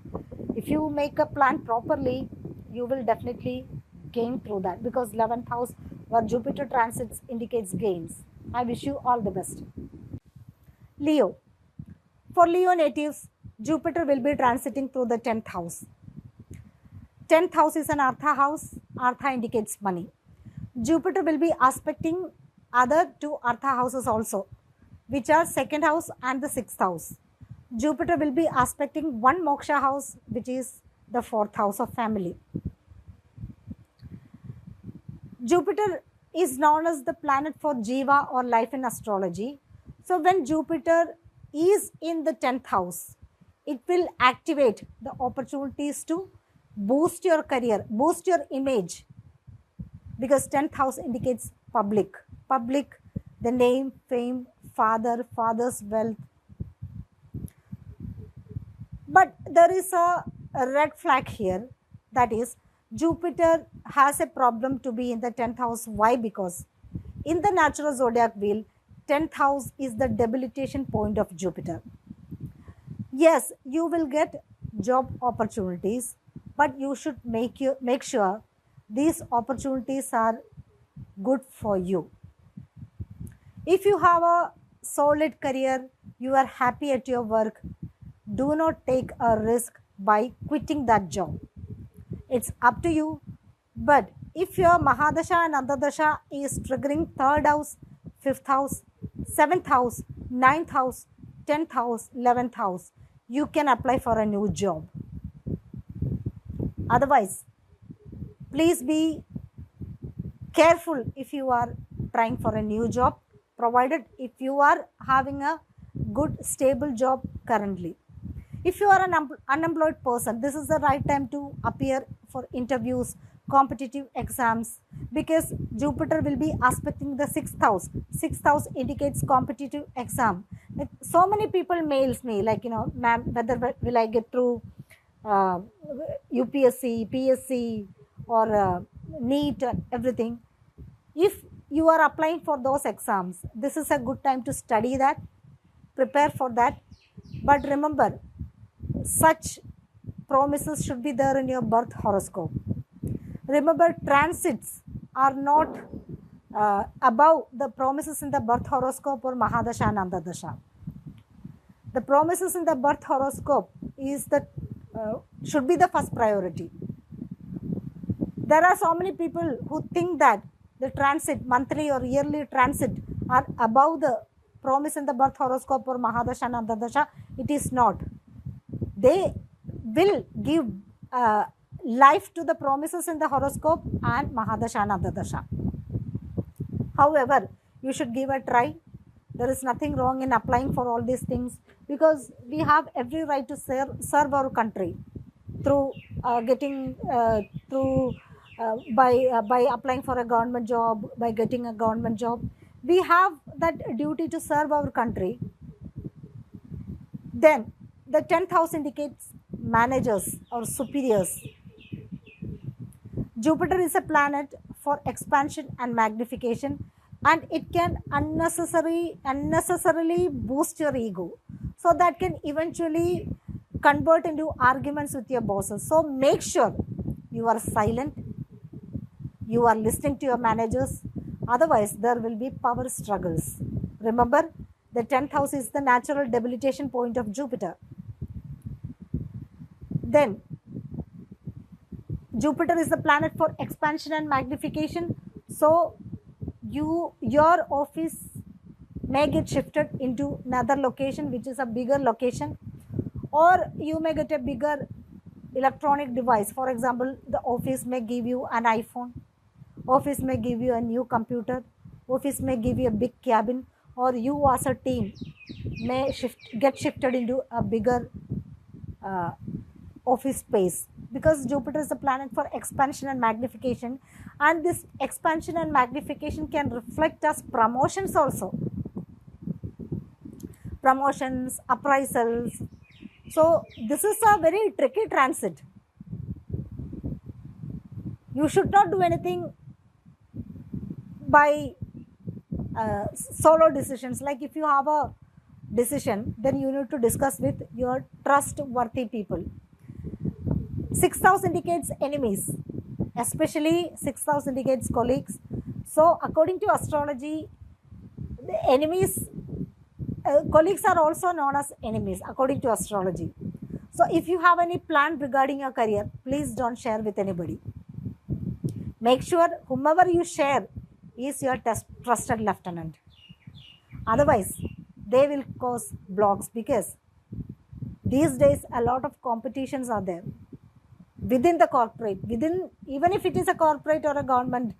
Speaker 1: If you make a plan properly, you will definitely gain through that, because 11th house where Jupiter transits indicates gains. I wish you all the best. Leo. For Leo natives, Jupiter will be transiting through the 10th house. 10th house is an Artha house. Artha indicates money. Jupiter will be aspecting other 2 Artha houses also, which are 2nd house and the 6th house. Jupiter will be aspecting 1 Moksha house, which is the 4th house of family. Jupiter is known as the planet for Jiva, or life in astrology. So when Jupiter is in the 10th house, it will activate the opportunities to boost your career, boost your image, because 10th house indicates public, the name, fame, father's wealth. But there is a red flag here, that is Jupiter has a problem to be in the 10th house. Why? Because in the natural zodiac wheel, 10th house is the debilitation point of Jupiter. Yes, you will get job opportunities, but you should make sure these opportunities are good for you. If you have a solid career, you are happy at your work, do not take a risk by quitting that job. It's up to you. But if your Mahadasha and Antardasha is triggering 3rd house, 5th house, 7th house, 9th house, 10th house, 11th house, you can apply for a new job. Otherwise, please be careful if you are trying for a new job, provided if you are having a good stable job currently. If you are an unemployed person, this is the right time to appear for interviews, competitive exams, because Jupiter will be aspecting the sixth house. Sixth house indicates competitive exam. Like, so many people mails me like, ma'am, whether will I get through uh, UPSC, PSC, or NEET and everything. If you are applying for those exams, this is a good time to study that, prepare for that. But remember, such promises should be there in your birth horoscope. Remember, transits are not above the promises in the birth horoscope or Mahadasha and Andadasha. The promises in the birth horoscope is that should be the first priority. There are so many people who think that the transit, monthly or yearly transit, are above the promise in the birth horoscope or Mahadasha and Andadasha. It is not. They will give life to the promises in the horoscope and Mahadasha and Andadasha. However, you should give a try. There is nothing wrong in applying for all these things, because we have every right to serve our country through by applying for a government job, by getting a government job. We have that duty to serve our country. Then the 10th house indicates managers or superiors. Jupiter is a planet for expansion and magnification, and it can unnecessarily boost your ego, so that can eventually convert into arguments with your bosses. So make sure you are silent, you are listening to your managers, otherwise there will be power struggles. Remember, the 10th house is the natural debilitation point of Jupiter. Then Jupiter is the planet for expansion and magnification, so your office may get shifted into another location, which is a bigger location, or you may get a bigger electronic device. For example, the office may give you an iPhone, office may give you a new computer, office may give you a big cabin, or you as a team may get shifted into a bigger office space, because Jupiter is a planet for expansion and magnification, and this expansion and magnification can reflect as promotions also. Promotions, appraisals. So this is a very tricky transit. You should not do anything by solo decisions. Like if you have a decision, then you need to discuss with your trustworthy people. Sixth house indicates enemies, especially sixth house indicates colleagues. So according to astrology, the enemies, colleagues are also known as enemies according to astrology. So if you have any plan regarding your career, please don't share with anybody. Make sure whomever you share is your trusted lieutenant. Otherwise, they will cause blocks, because these days a lot of competitions are there within the corporate, even if it is a corporate or a government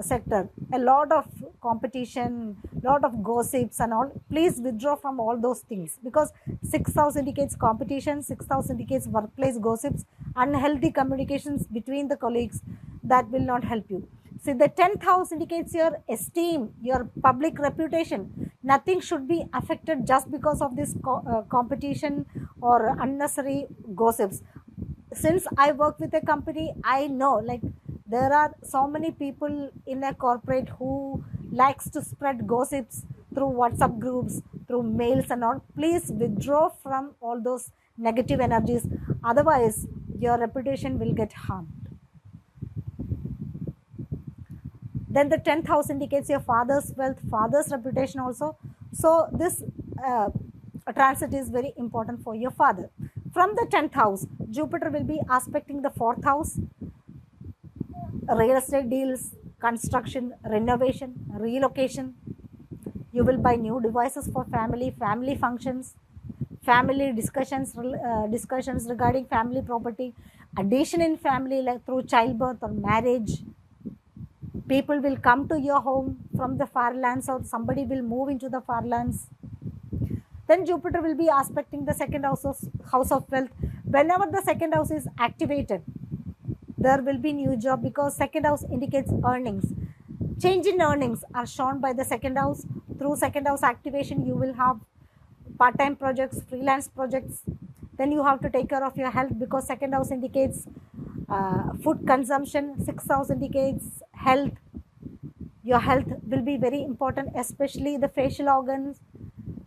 Speaker 1: sector, a lot of competition, lot of gossips and all. Please withdraw from all those things, because sixth house indicates competition, sixth house indicates workplace gossips, unhealthy communications between the colleagues. That will not help you. See, the 10th house indicates your esteem, your public reputation. Nothing should be affected just because of this competition or unnecessary gossips. Since I work with a company, I know like there are so many people in a corporate who likes to spread gossips through WhatsApp groups, through mails and all. Please withdraw from all those negative energies. Otherwise, your reputation will get harmed. Then the 10th house indicates your father's wealth, father's reputation also. So this transit is very important for your father. From the 10th house, Jupiter will be aspecting the 4th house. Real estate deals, construction, renovation, relocation. You will buy new devices for family functions, family discussions regarding family property, addition in family like through childbirth or marriage. People will come to your home from the far lands, or somebody will move into the far lands. Then Jupiter will be aspecting the second house of wealth. Whenever the second house is activated, there will be new job, because second house indicates earnings. Change in earnings are shown by the second house. Through second house activation, you will have part-time projects, freelance projects. Then you have to take care of your health, because second house indicates food consumption. Sixth house indicates health. Your health will be very important, especially the facial organs.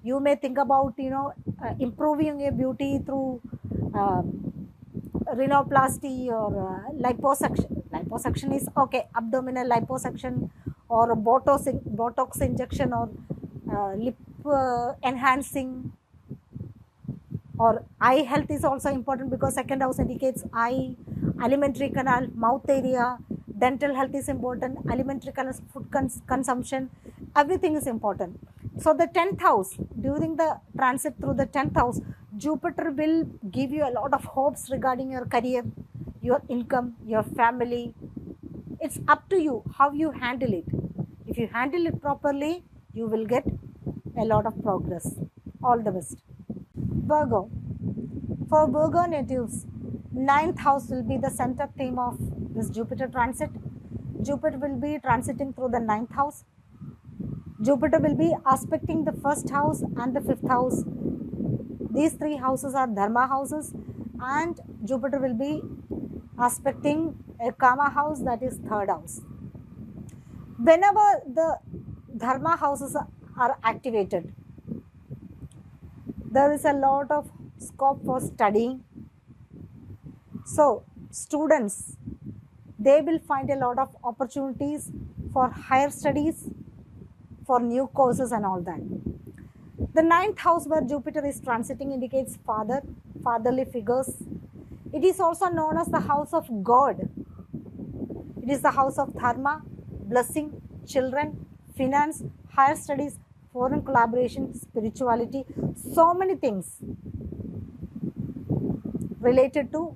Speaker 1: You may think about, improving your beauty through rhinoplasty or liposuction. Liposuction is okay, abdominal liposuction, or a Botox injection, or lip enhancing, or eye health is also important, because second house indicates eye, alimentary canal, mouth area. Dental health is important, alimentary canal, food consumption, everything is important. So the 10th house, during the transit through the 10th house, Jupiter will give you a lot of hopes regarding your career, your income, your family. It's up to you how you handle it. If you handle it properly, you will get a lot of progress. All the best. Virgo. For Virgo natives, 9th house will be the center theme of this Jupiter transit. Jupiter will be transiting through the 9th house. Jupiter will be aspecting the 1st house and the 5th house. These three houses are Dharma houses, and Jupiter will be aspecting a Kama house, that is 3rd house. Whenever the Dharma houses are activated, there is a lot of scope for studying. So students, they will find a lot of opportunities for higher studies, for new courses and all that. The 9th house where Jupiter is transiting indicates fatherly figures. It is also known as the house of God. It is the house of dharma, blessing, children, finance, higher studies, foreign collaboration, spirituality, so many things related to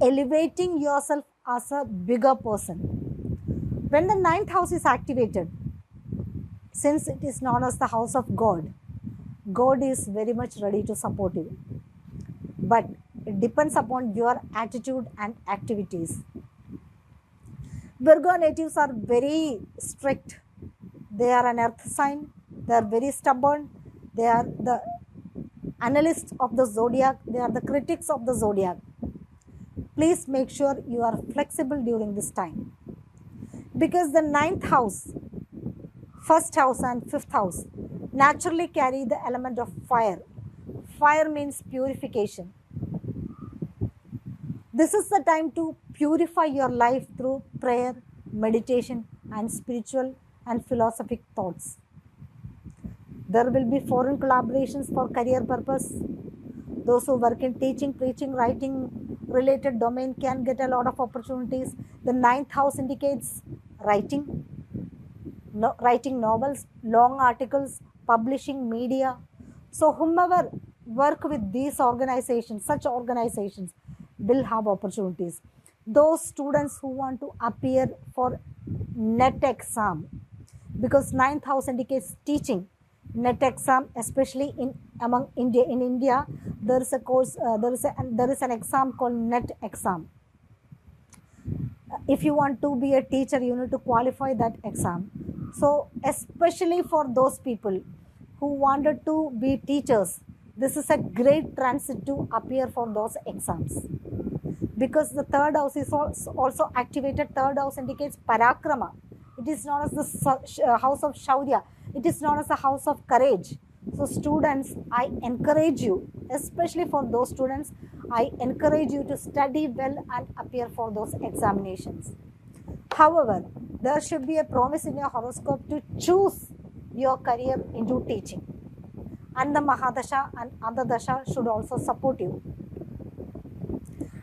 Speaker 1: elevating yourself as a bigger person. When the 9th house is activated, since it is known as the house of God, God is very much ready to support you. But it depends upon your attitude and activities. Virgo natives are very strict. They are an earth sign. They are very stubborn. They are the analysts of the zodiac. They are the critics of the zodiac. Please make sure you are flexible during this time. Because the 9th house, 1st house and 5th house naturally carry the element of fire. Fire means purification. This is the time to purify your life through prayer, meditation, and spiritual and philosophic thoughts. There will be foreign collaborations for career purpose. Those who work in teaching, preaching, writing related domain can get a lot of opportunities. The 9th house indicates writing novels, long articles, publishing, media. So whomever work with these organizations, such organizations will have opportunities. Those students who want to appear for NET exam, because 9th house indicates teaching, NET exam, especially in India, there is a course, there is an exam called NET exam. If you want to be a teacher, you need to qualify that exam. So especially for those people who wanted to be teachers, this is a great transit to appear for those exams. Because the 3rd house is also activated. 3rd house indicates Parakrama. It is known as the house of Shaurya. It is known as the house of courage. So students, I encourage you, especially for those students, I encourage you to study well and appear for those examinations. However, there should be a promise in your horoscope to choose your career into teaching. And the Mahadasha and Andadasha should also support you.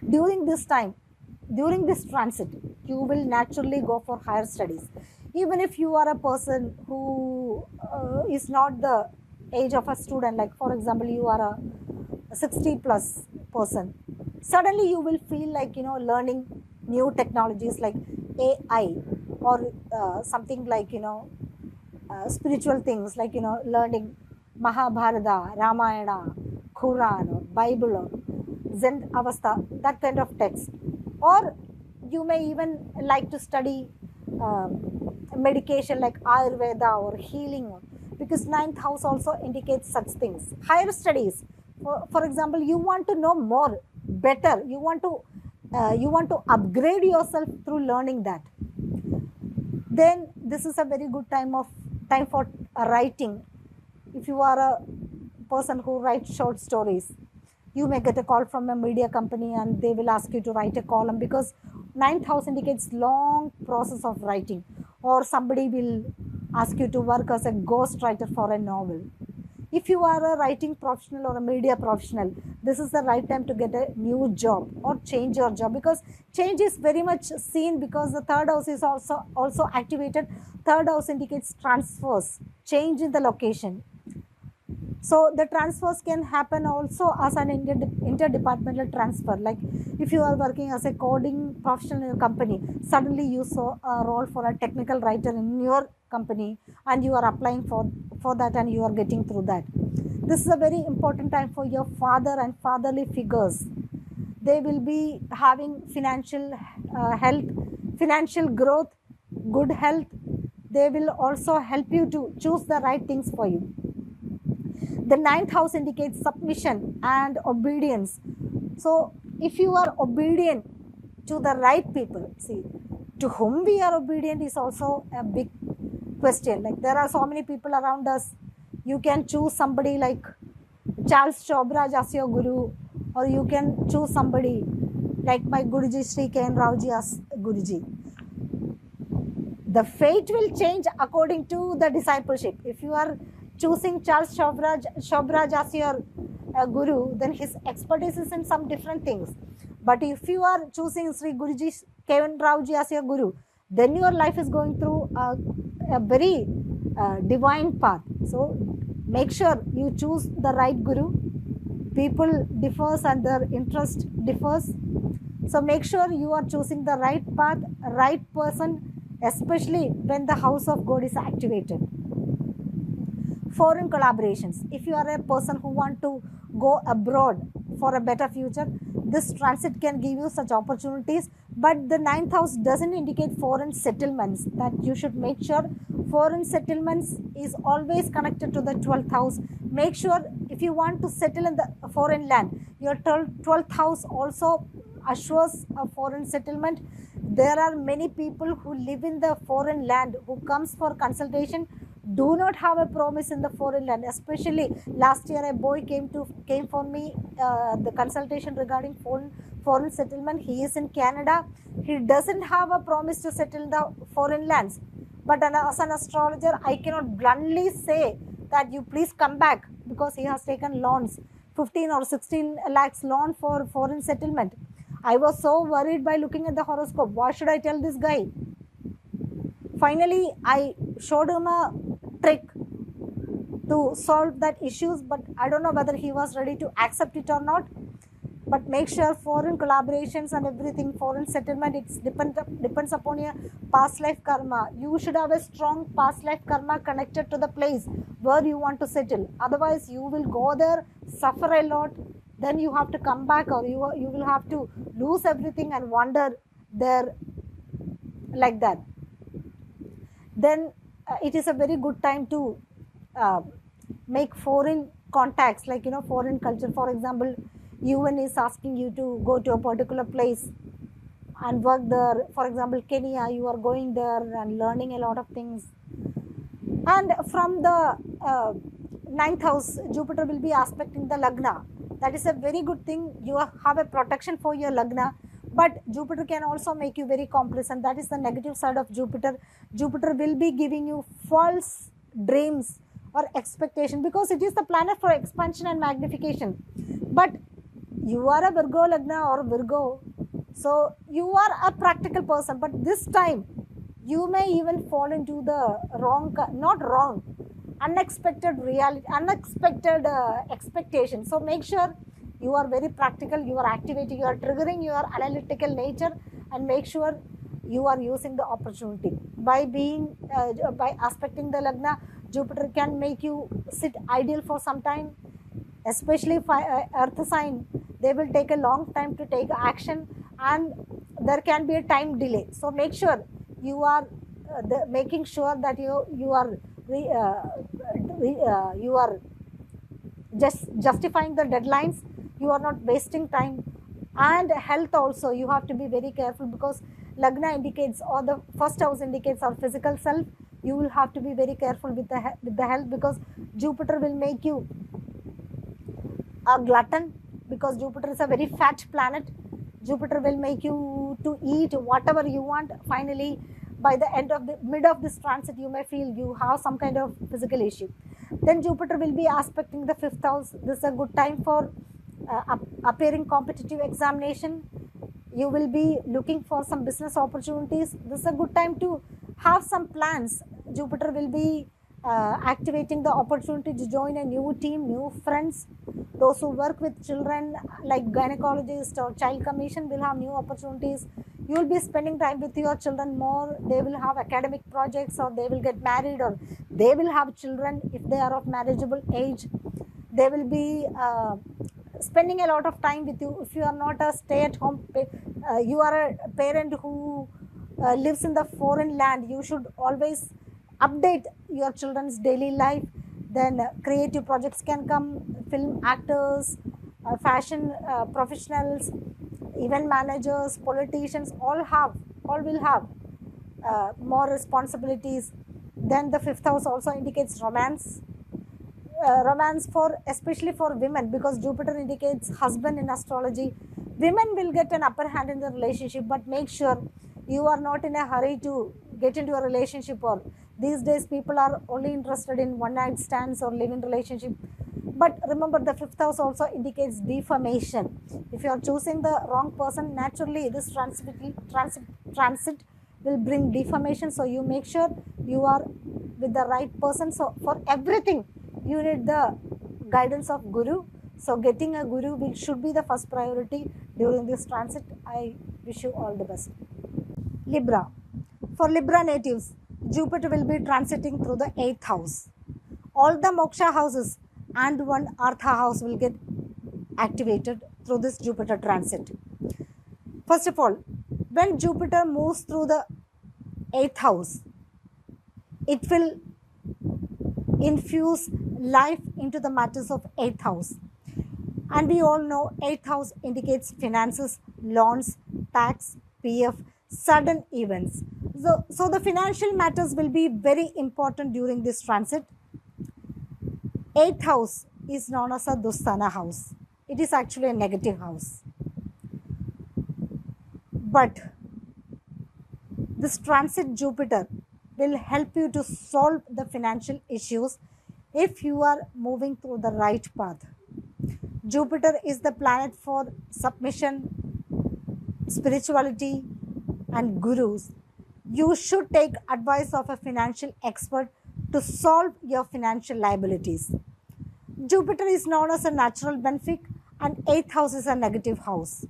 Speaker 1: During this time, during this transit, you will naturally go for higher studies. Even if you are a person who is not the age of a student, like for example, you are a 60 plus person, suddenly you will feel like, learning new technologies like AI or something like, spiritual things like, learning Mahabharata, Ramayana, Quran or Bible or Zen Avastha, that kind of text. Or you may even like to study medication like Ayurveda or healing, because ninth house also indicates such things. Higher studies, for example, you want to know more, better, you want to upgrade yourself through learning that. Then this is a very good time for writing. If you are a person who writes short stories, you may get a call from a media company and they will ask you to write a column, because ninth house indicates long process of writing. Or somebody will ask you to work as a ghost writer for a novel. If you are a writing professional or a media professional, this is the right time to get a new job or change your job, because change is very much seen, because the third house is also activated. Third house indicates transfers, change in the location. So the transfers can happen also as an interdepartmental transfer. Like if you are working as a coding professional in a company, suddenly you saw a role for a technical writer in your company and you are applying for that and you are getting through that. This is a very important time for your father and fatherly figures. They will be having financial health, financial growth, good health. They will also help you to choose the right things for you. The ninth house indicates submission and obedience. So if you are obedient to the right people, see, to whom we are obedient is also a big question. Like there are so many people around us. You can choose somebody like Charles Chobraj as your guru, or you can choose somebody like my Guruji Sri K. N. Raoji as Guruji. The fate will change according to the discipleship. If you are choosing Charles Chobraj as your guru, then his expertise is in some different things. But if you are choosing Sri Guruji K. N. Raoji as your guru, then your life is going through a very divine path. So make sure you choose the right guru. People differs and their interest differs. So make sure you are choosing the right path, right person, especially when the house of God is activated. Foreign collaborations. If you are a person who want to go abroad for a better future, this transit can give you such opportunities. But the ninth house doesn't indicate foreign settlements. That you should make sure foreign settlements is always connected to the 12th house. Make sure if you want to settle in the foreign land, your 12th house also assures a foreign settlement. There are many people who live in the foreign land who comes for consultation, do not have a promise in the foreign land. Especially last year a boy came for me the consultation regarding foreign settlement. He is in Canada. He doesn't have a promise to settle in the foreign lands. But as an astrologer, I cannot bluntly say that you please come back, because he has taken loans, 15 or 16 lakhs loan for foreign settlement. I was so worried by looking at the horoscope. What should I tell this guy? Finally, I showed him a trick to solve that issues, but I don't know whether he was ready to accept it or not. But make sure foreign collaborations and everything, foreign settlement, it depends upon your past life karma. You should have a strong past life karma connected to the place where you want to settle. Otherwise, you will go there, suffer a lot, then you have to come back, or you will have to lose everything and wander there like that. Then it is a very good time to make foreign contacts, like foreign culture. For example, UN is asking you to go to a particular place and work there. For example, Kenya, you are going there and learning a lot of things. And from the ninth house, Jupiter will be aspecting the Lagna. That is a very good thing. You have a protection for your Lagna. But Jupiter can also make you very complacent. That is the negative side of Jupiter. Jupiter will be giving you false dreams or expectation, because it is the planet for expansion and magnification. But you are a Virgo Lagna or Virgo, so you are a practical person. But this time, you may even fall into the unexpected reality, unexpected expectation. So make sure you are very practical, you are activating, you are triggering your analytical nature, and make sure you are using the opportunity. By by aspecting the Lagna, Jupiter can make you sit idle for some time, especially earth sign. They will take a long time to take action, and there can be a time delay. So make sure you are making sure that you are you are just justifying the deadlines. You are not wasting time. And health also, you have to be very careful, because Lagna indicates, or the first house indicates our physical self. You will have to be very careful with the health, because Jupiter will make you a glutton, because Jupiter is a very fat planet. Jupiter will make you to eat whatever you want. Finally, by the mid of this transit, you may feel you have some kind of physical issue. Then Jupiter will be aspecting the fifth house. This is a good time for appearing competitive examination. You will be looking for some business opportunities. This is a good time to have some plans. Jupiter will be activating the opportunity to join a new team, new friends. Those who work with children, like gynecologist or child commission, will have new opportunities. You will be spending time with your children more. They will have academic projects, or they will get married, or they will have children if they are of marriageable age. They will be spending a lot of time with you. If you are not a stay-at-home, you are a parent who lives in the foreign land, you should always update your children's daily life. Then creative projects can come. Film actors, fashion professionals, event managers, politicians, all will have more responsibilities. Then the fifth house also indicates romance. Romance, for especially for women, because Jupiter indicates husband in astrology. Women will get an upper hand in the relationship, but make sure you are not in a hurry to get into a relationship. Or these days people are only interested in one night stands or live-in relationship. But remember, the fifth house also indicates deformation. If you are choosing the wrong person, naturally this transit will bring deformation. So you make sure you are with the right person. So for everything, you need the guidance of Guru. So getting a Guru should be the first priority during this transit. I wish you all the best. Libra. For Libra natives, Jupiter will be transiting through the 8th house. All the moksha houses and one Artha house will get activated through this Jupiter transit. First of all, when Jupiter moves through the 8th house, it will infuse life into the matters of 8th house. And we all know 8th house indicates finances, loans, tax, PF, sudden events. So the financial matters will be very important during this transit. 8th house is known as a Dusthana house. It is actually a negative house. But this transit Jupiter will help you to solve the financial issues if you are moving through the right path. Jupiter is the planet for submission, spirituality, and gurus. You should take advice of a financial expert to solve your financial liabilities. Jupiter is known as a natural benefic, and 8th house is a negative house.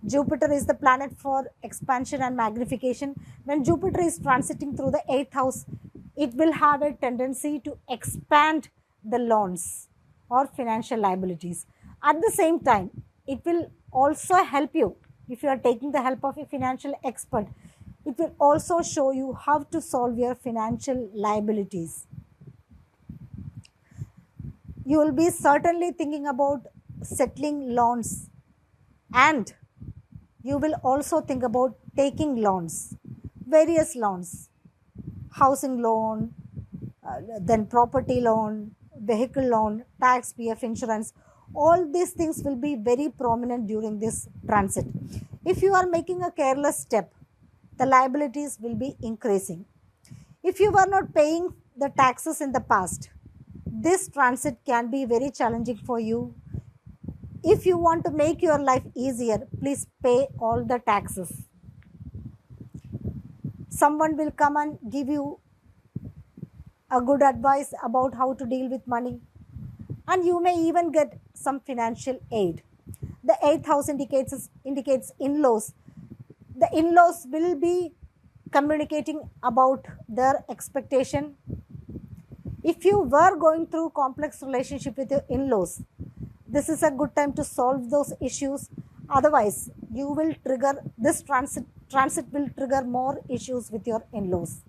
Speaker 1: Jupiter is the planet for expansion and magnification. When Jupiter is transiting through the 8th house, it will have a tendency to expand the loans or financial liabilities. At the same time, it will also help you, if you are taking the help of a financial expert, it will also show you how to solve your financial liabilities. You will be certainly thinking about settling loans, and you will also think about taking loans, various loans, housing loan, then property loan, vehicle loan, tax, PF, insurance. All these things will be very prominent during this transit. If you are making a careless step, the liabilities will be increasing. If you were not paying the taxes in the past, this transit can be very challenging for you. If you want to make your life easier, please pay all the taxes. Someone will come and give you a good advice about how to deal with money, and you may even get some financial aid. The 8th house indicates in-laws. The in-laws will be communicating about their expectation. If you were going through complex relationship with your in-laws, this is a good time to solve those issues. Otherwise, you will trigger this transit will trigger more issues with your in-laws.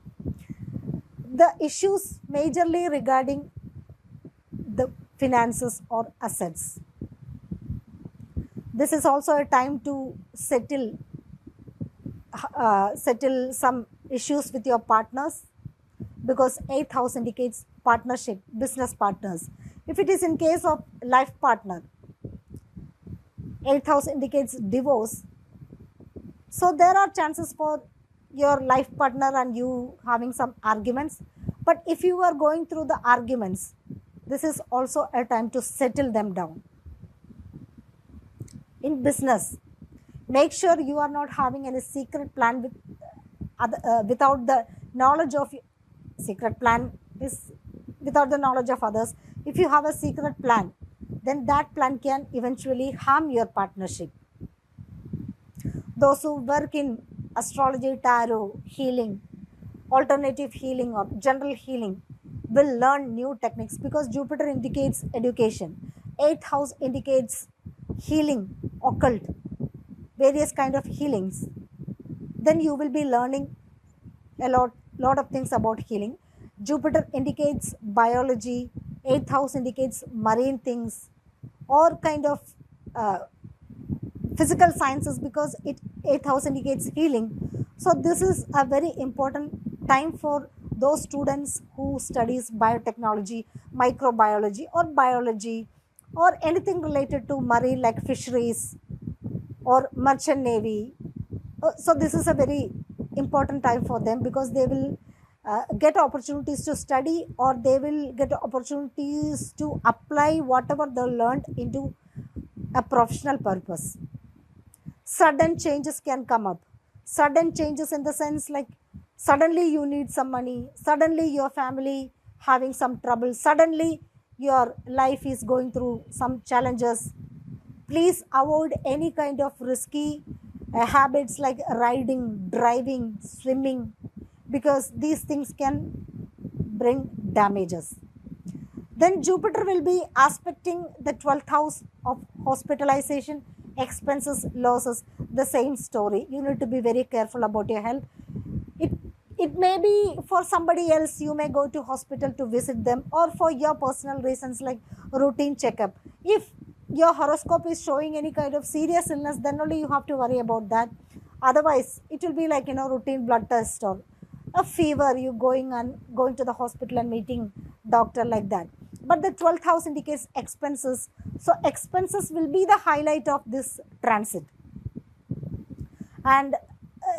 Speaker 1: The issues majorly regarding the finances or assets. This is also a time to settle some issues with your partners, because 8th house indicates partnership, business partners. If it is in case of life partner, 8th house indicates divorce. So there are chances for your life partner and you having some arguments. But if you are going through the arguments, this is also a time to settle them down. In business, make sure you are not having any secret plan with without the knowledge of secret plan is without the knowledge of others. If you have a secret plan, then that plan can eventually harm your partnership. Those who work in astrology, tarot, healing, alternative healing or general healing will learn new techniques, because Jupiter indicates education. 8th house indicates healing, occult, various kind of healings. Then you will be learning a lot of things about healing. Jupiter indicates biology, 8th house indicates marine things, or kind of physical sciences, because 8th house indicates healing. So this is a very important time for those students who studies biotechnology, microbiology or biology, or anything related to marine like fisheries or merchant navy. So this is a very important time for them, because they will get opportunities to study, or they will get opportunities to apply whatever they learned into a professional purpose. Sudden changes can come up. Sudden changes in the sense like suddenly you need some money, suddenly your family having some trouble, suddenly your life is going through some challenges. Please avoid any kind of risky habits like riding, driving, swimming, because these things can bring damages. Then Jupiter will be aspecting the 12th house of hospitalization, expenses, losses. The same story. You need to be very careful about your health. It may be for somebody else, you may go to hospital to visit them, or for your personal reasons like routine checkup. If your horoscope is showing any kind of serious illness, then only you have to worry about that. Otherwise, it will be like, routine blood test or a fever, you going to the hospital and meeting doctor like that. But the 12th house indicates expenses. So expenses will be the highlight of this transit. And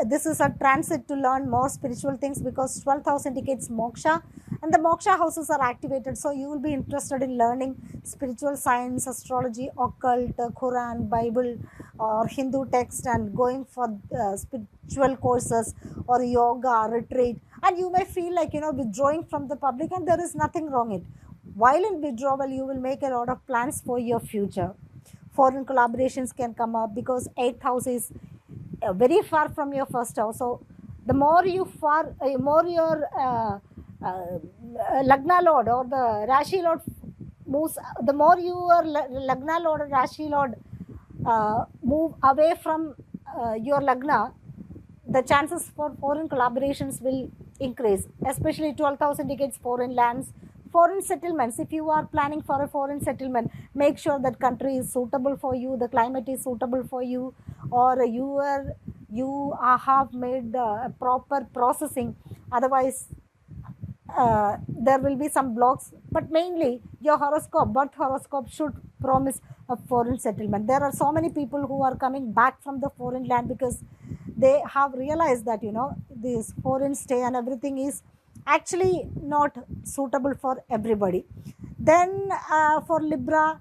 Speaker 1: this is a transit to learn more spiritual things, because 12th house indicates moksha, and the moksha houses are activated. So you will be interested in learning spiritual science, astrology, occult, Quran, Bible, or Hindu text, and going for spiritual courses or yoga, retreat. And you may feel like, withdrawing from the public, and there is nothing wrong in it. While in withdrawal, you will make a lot of plans for your future. Foreign collaborations can come up, because 8th house is very far from your first house. So the more your Lagna Lord or the Rashi Lord moves, the more your Lagna Lord or Rashi Lord move away from your Lagna, the chances for foreign collaborations will increase. Especially 12th house indicates foreign lands, foreign settlements. If you are planning for a foreign settlement, make sure that country is suitable for you, the climate is suitable for you, or you have made proper processing. Otherwise, there will be some blocks. But mainly, your horoscope, birth horoscope, should promise a foreign settlement. There are so many people who are coming back from the foreign land, because they have realized that, this foreign stay and everything is actually not suitable for everybody. Then for Libra,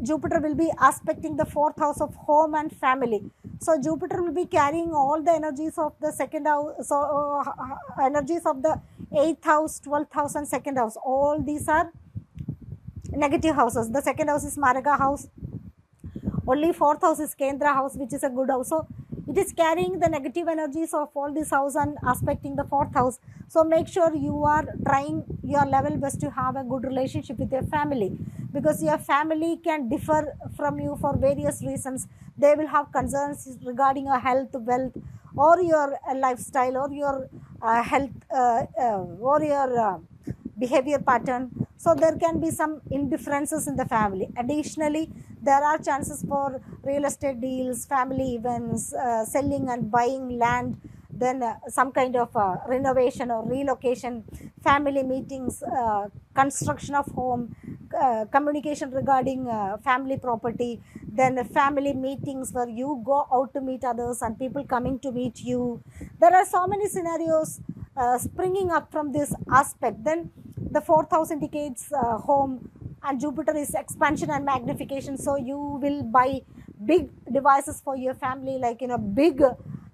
Speaker 1: Jupiter will be aspecting the 4th house of home and family. So Jupiter will be carrying all the energies of the second house, energies of the 8th house, 12th house and second house. All these are negative houses. The second house is Maraka house. Only 4th house is Kendra house, which is a good house. So It is carrying the negative energies of all this house and aspecting the fourth house. So make sure you are trying your level best to have a good relationship with your family, because your family can differ from you for various reasons. They will have concerns regarding your health, wealth, or your lifestyle, or your health, or your behavior pattern. So there can be some indifferences in the family. Additionally, there are chances for real estate deals, family events, selling and buying land, then some kind of renovation or relocation, family meetings, construction of home, communication regarding family property, then family meetings where you go out to meet others and people coming to meet you. There are so many scenarios springing up from this aspect. Then the fourth house indicates home, and Jupiter is expansion and magnification. So you will buy big devices for your family, like big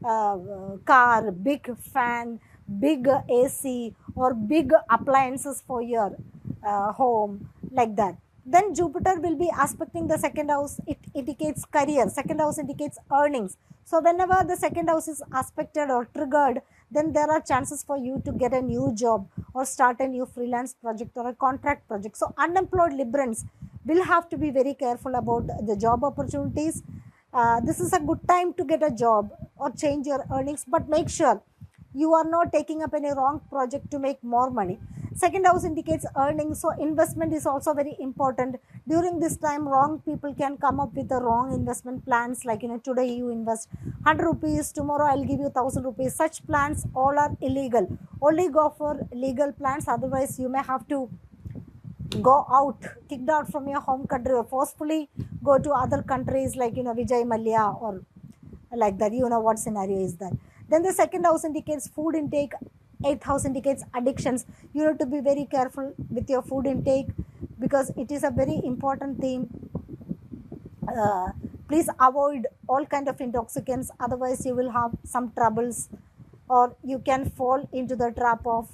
Speaker 1: car, big fan, big AC, or big appliances for your home, like that. Then Jupiter will be aspecting the second house. It indicates career. Second house indicates earnings. So whenever the second house is aspected or triggered, then there are chances for you to get a new job or start a new freelance project or a contract project. So unemployed Librans will have to be very careful about the job opportunities. This is a good time to get a job or change your earnings, but make sure you are not taking up any wrong project to make more money. Second house indicates earnings, so investment is also very important. During this time, wrong people can come up with the wrong investment plans, like today you invest 100 rupees, tomorrow I'll give you 1000 rupees. Such plans all are illegal. Only go for legal plans, otherwise you may have to go out, kicked out from your home country, or forcefully go to other countries like Vijay Mallya or like that. What scenario is that. Then the second house indicates food intake, eighth house indicates addictions. You have to be very careful with your food intake, because it is a very important theme. Please avoid all kind of intoxicants, otherwise you will have some troubles, or you can fall into the trap of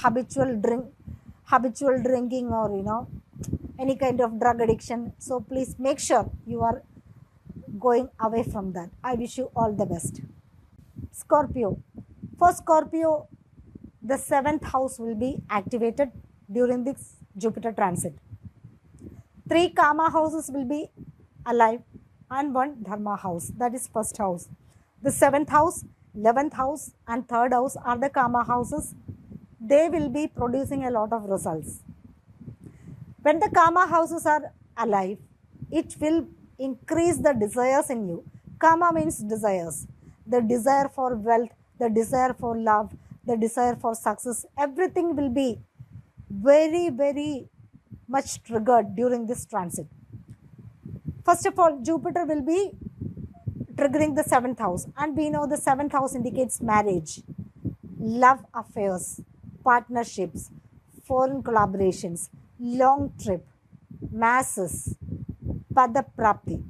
Speaker 1: habitual drinking, or any kind of drug addiction. So please make sure you are going away from that. I wish you all the best. Scorpio. For Scorpio, the seventh house will be activated during this Jupiter transit. 3 karma houses will be alive and 1 dharma house, that is first house. The 7th house, 11th house and 3rd house are the karma houses. They will be producing a lot of results. When the karma houses are alive, it will increase the desires in you. Karma means desires. The desire for wealth, the desire for love, the desire for success, everything will be very, very much triggered during this transit. First of all, Jupiter will be triggering the 7th house, and we know the 7th house indicates marriage, love affairs, partnerships, foreign collaborations, long trip, masses, padaprapti.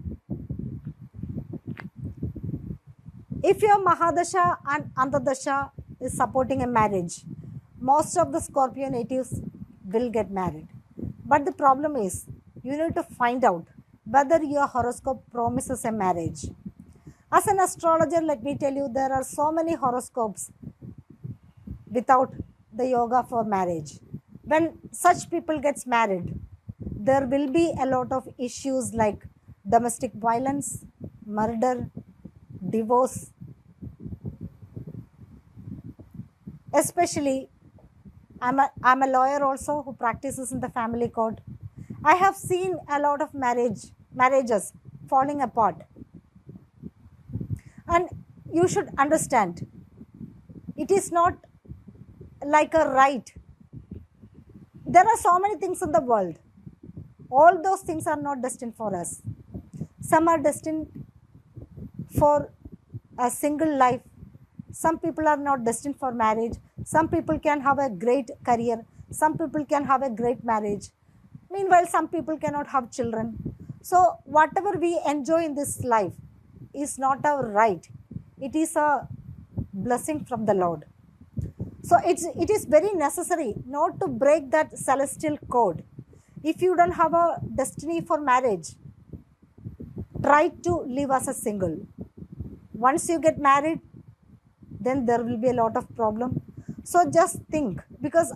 Speaker 1: If your Mahadasha and Antardasha is supporting a marriage, most of the Scorpio natives will get married. But the problem is, you need to find out whether your horoscope promises a marriage. As an astrologer, let me tell you, there are so many horoscopes without the yoga for marriage. When such people gets married, there will be a lot of issues like domestic violence, murder, divorce. Especially, I'm a lawyer also who practices in the family court. I have seen a lot of marriages falling apart. And you should understand, it is not like a right. There are so many things in the world. All those things are not destined for us. Some are destined for a single life. Some people are not destined for marriage. Some people can have a great career. Some people can have a great marriage. Meanwhile, some people cannot have children. So whatever we enjoy in this life is not our right. It is a blessing from the Lord. So it is very necessary not to break that celestial code. If you don't have a destiny for marriage, try to live as a single. Once you get married, then there will be a lot of problem. So just think, because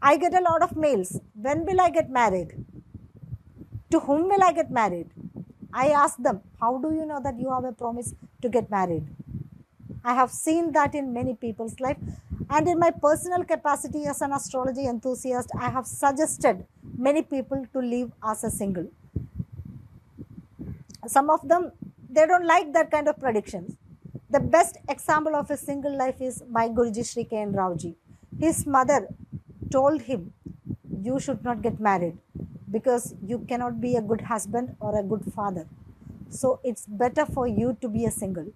Speaker 1: I get a lot of mails, when will I get married? To whom will I get married? I ask them, how do you know that you have a promise to get married? I have seen that in many people's life, and in my personal capacity as an astrology enthusiast, I have suggested many people to live as a single. Some of them, they don't like that kind of predictions. The best example of a single life is my Guruji Shri K. N. Raoji. His mother told him, you should not get married because you cannot be a good husband or a good father. So it's better for you to be a single.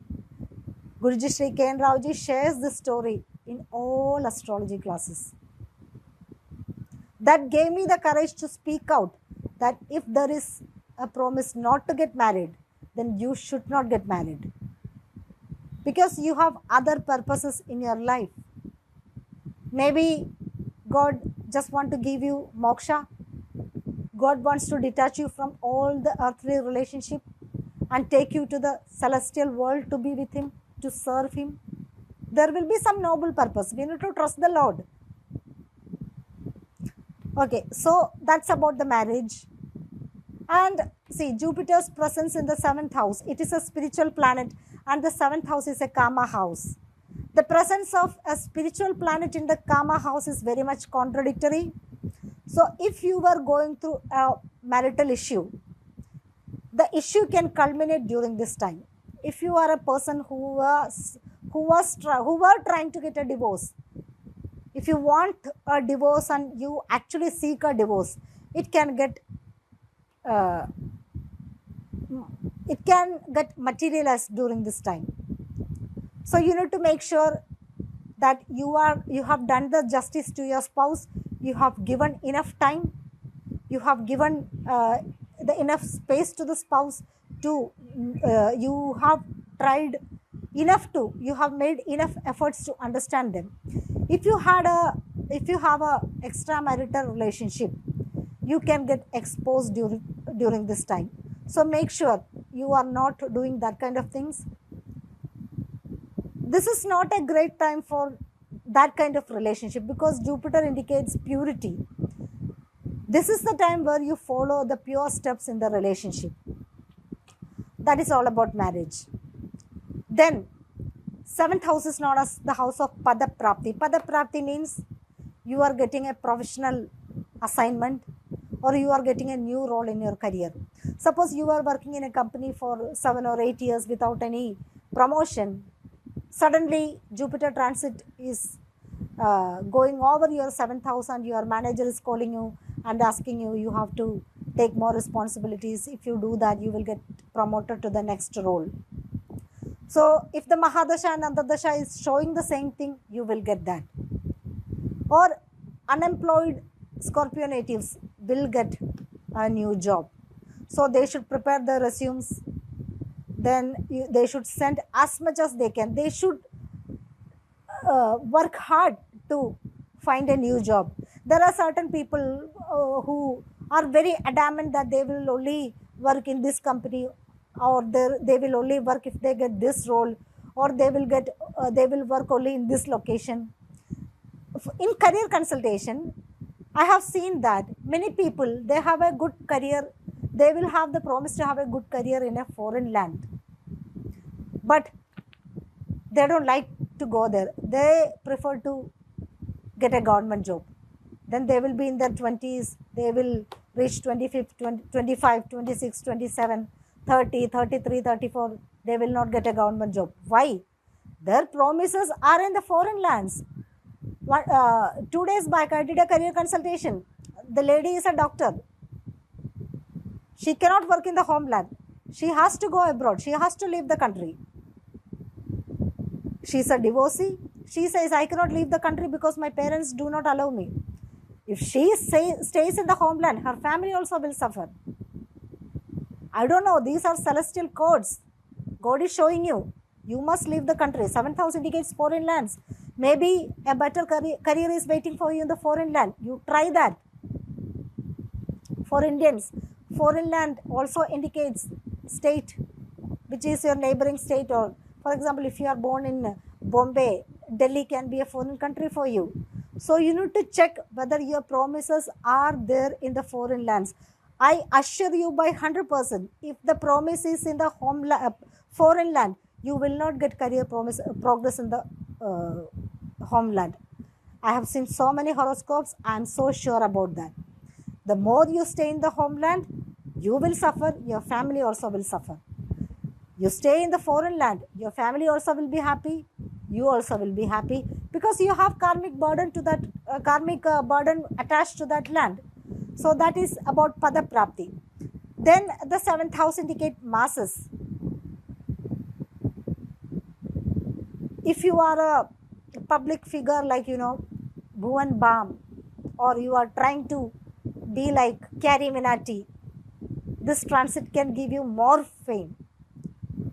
Speaker 1: Guruji Shri K. N. Raoji shares this story in all astrology classes. That gave me the courage to speak out that if there is a promise not to get married, then you should not get married. Because you have other purposes in your life. Maybe God just wants to give you moksha. God wants to detach you from all the earthly relationship and take you to the celestial world to be with Him, to serve Him. There will be some noble purpose. We need to trust the Lord. Okay, so that's about the marriage. And see, Jupiter's presence in the 7th house, it is a spiritual planet, and the 7th house is a karma house. The presence of a spiritual planet in the karma house is very much contradictory. So if you were going through a marital issue, the issue can culminate during this time. If you are a person who were trying to get a divorce, if you want a divorce and you actually seek a divorce, it can get materialized during this time. So you need to make sure that you have done the justice to your spouse. You have given enough time. You have given the enough space to the spouse to. You have tried enough to. You have made enough efforts to understand them. If you have a extramarital relationship, you can get exposed during this time. So make sure you are not doing that kind of things. This is not a great time for that kind of relationship because Jupiter indicates purity. This is the time where you follow the pure steps in the relationship. That is all about marriage. Then 7th house is known as the house of Padaprapti. Padaprapti means you are getting a professional assignment or you are getting a new role in your career. Suppose you are working in a company for 7 or 8 years without any promotion. Suddenly Jupiter transit is going over your 7th house and your manager is calling you and asking you, you have to take more responsibilities. If you do that, you will get promoted to the next role. So if the Mahadasha and Antardasha is showing the same thing, you will get that. Or unemployed Scorpio natives will get a new job. So they should prepare their resumes. Then they should send as much as they can. They should work hard to find a new job. There are certain people who are very adamant that they will only work in this company, or they will only work if they get this role, or they will work only in this location. In career consultation, I have seen that many people, they have a good career, they will have the promise to have a good career in a foreign land. But they don't like to go there. They prefer to get a government job. Then they will be in their 20s, they will reach 25, 26, 27, 30, 33, 34. They will not get a government job. Why? Their promises are in the foreign lands. 2 days back, I did a career consultation. The lady is a doctor. She cannot work in the homeland. She has to go abroad. She has to leave the country. She is a divorcee. She says, I cannot leave the country because my parents do not allow me. If she stays in the homeland, her family also will suffer. I don't know. These are celestial codes. God is showing you. You must leave the country. 7th house indicates foreign lands. Maybe a better career is waiting for you in the foreign land. You try that. For Indians, foreign land also indicates state, which is your neighboring state, or For example, if you are born in Bombay, Delhi can be a foreign country for you. So you need to check whether your promises are there in the foreign lands. I assure you by 100%, if the promise is in the foreign land, you will not get career progress in the homeland. I have seen so many horoscopes. I am so sure about that. The more you stay in the homeland, you will suffer, your family also will suffer. You stay in the foreign land, your family also will be happy, you also will be happy, because you have karmic burden to that burden attached to that land. So that is about pada prapti. Then the seventh house indicate masses. If you are a public figure like Bhuvan Bam, or you are trying to be like Carrie Minati, this transit can give you more fame.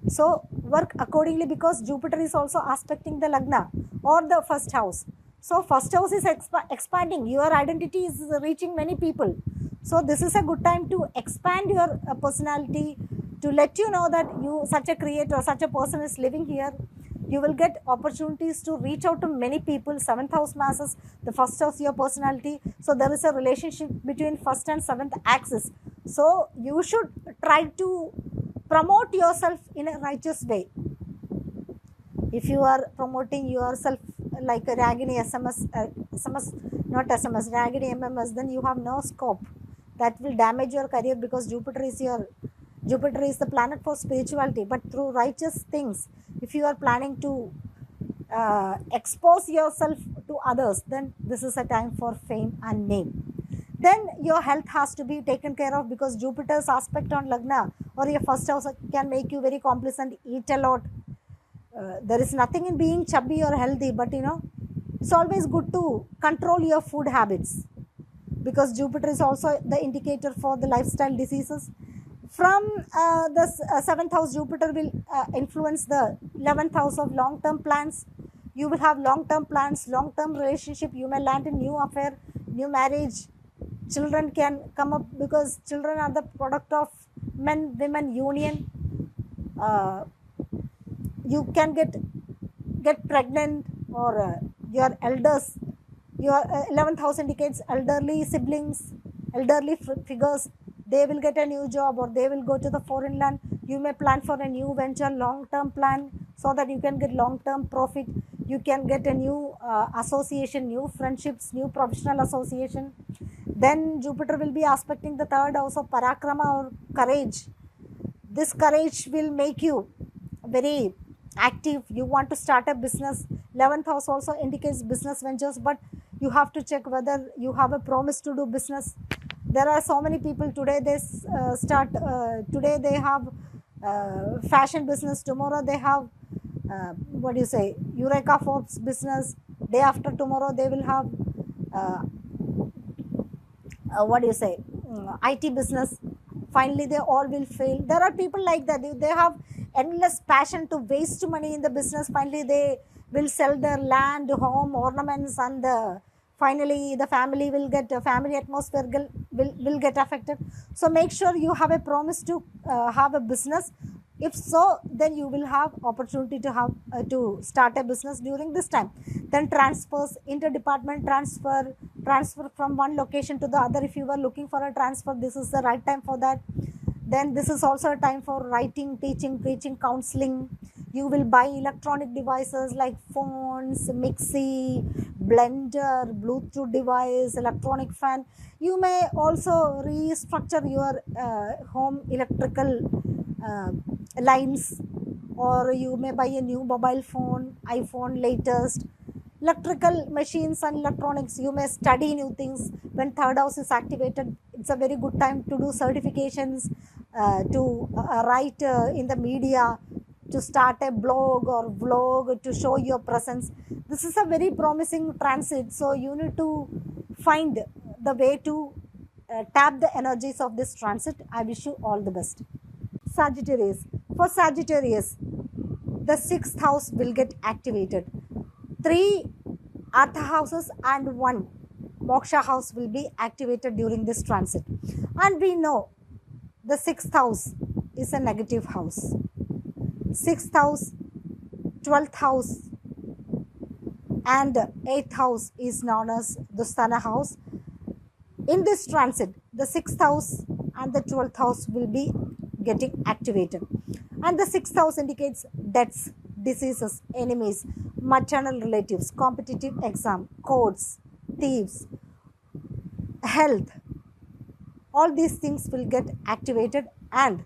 Speaker 1: So work accordingly, because Jupiter is also aspecting the Lagna or the first house. So first house is expanding. Your identity is reaching many people. So this is a good time to expand your personality, to let you know that you, such a creator, such a person is living here. You will get opportunities to reach out to many people. Seventh house masses, the first house your personality. So there is a relationship between first and seventh axis. So you should try to promote yourself in a righteous way. If you are promoting yourself like a Ragini Ragini MMS, then you have no scope. That will damage your career, because Jupiter is the planet for spirituality. But through righteous things, if you are planning to expose yourself to others, then this is a time for fame and name. Then your health has to be taken care of, because Jupiter's aspect on Lagna or your first house can make you very complacent, eat a lot. There is nothing in being chubby or healthy, but it's always good to control your food habits, because Jupiter is also the indicator for the lifestyle diseases. From the 7th house, Jupiter will influence the 11th house of long-term plans. You will have long-term plans, long-term relationship. You may land a new affair, new marriage. Children can come up, because children are the product of men-women union. You can get pregnant, or your elders. Your 11th house indicates elderly siblings, elderly figures. They will get a new job, or they will go to the foreign land. You may plan for a new venture, long-term plan, so that you can get long-term profit. You can get a new association, new friendships, new professional association. Then Jupiter will be aspecting the 3rd house of Parakrama, or courage. This courage will make you very active. You want to start a business. 11th house also indicates business ventures, but you have to check whether you have a promise to do business. There are so many people today, they today they have fashion business, tomorrow they have Eureka Forbes business, day after tomorrow they will have IT business. Finally they all will fail. There are people like that. They have endless passion to waste money in the business. Finally they will sell their land, home, ornaments, and finally the family will get family atmosphere will get affected. So make sure you have a promise to have a business. If so, then you will have opportunity to have to start a business during this time. Then transfers, interdepartment transfer from one location to the other. If you were looking for a transfer, this is the right time for that. Then this is also a time for writing, teaching, preaching, counseling. You will buy electronic devices like phones, mixie, blender, Bluetooth device, electronic fan. You may also restructure your home electrical lines, or you may buy a new mobile phone, iPhone latest. Electrical machines and electronics, you may study new things. When 3rd house is activated, it's a very good time to do certifications, to write in the media, to start a blog or vlog, to show your presence. This is a very promising transit, so you need to find the way to tap the energies of this transit. I wish you all the best. Sagittarius. For Sagittarius, the 6th house will get activated. 3 Artha houses and 1 Moksha house will be activated during this transit. And we know the 6th house is a negative house. 6th house 12th house and 8th house is known as the Dustana house. In this transit, the 6th house and the 12th house will be getting activated. And the 6th house indicates deaths, diseases, enemies, maternal relatives, competitive exam, courts, thieves, health. All these things will get activated, and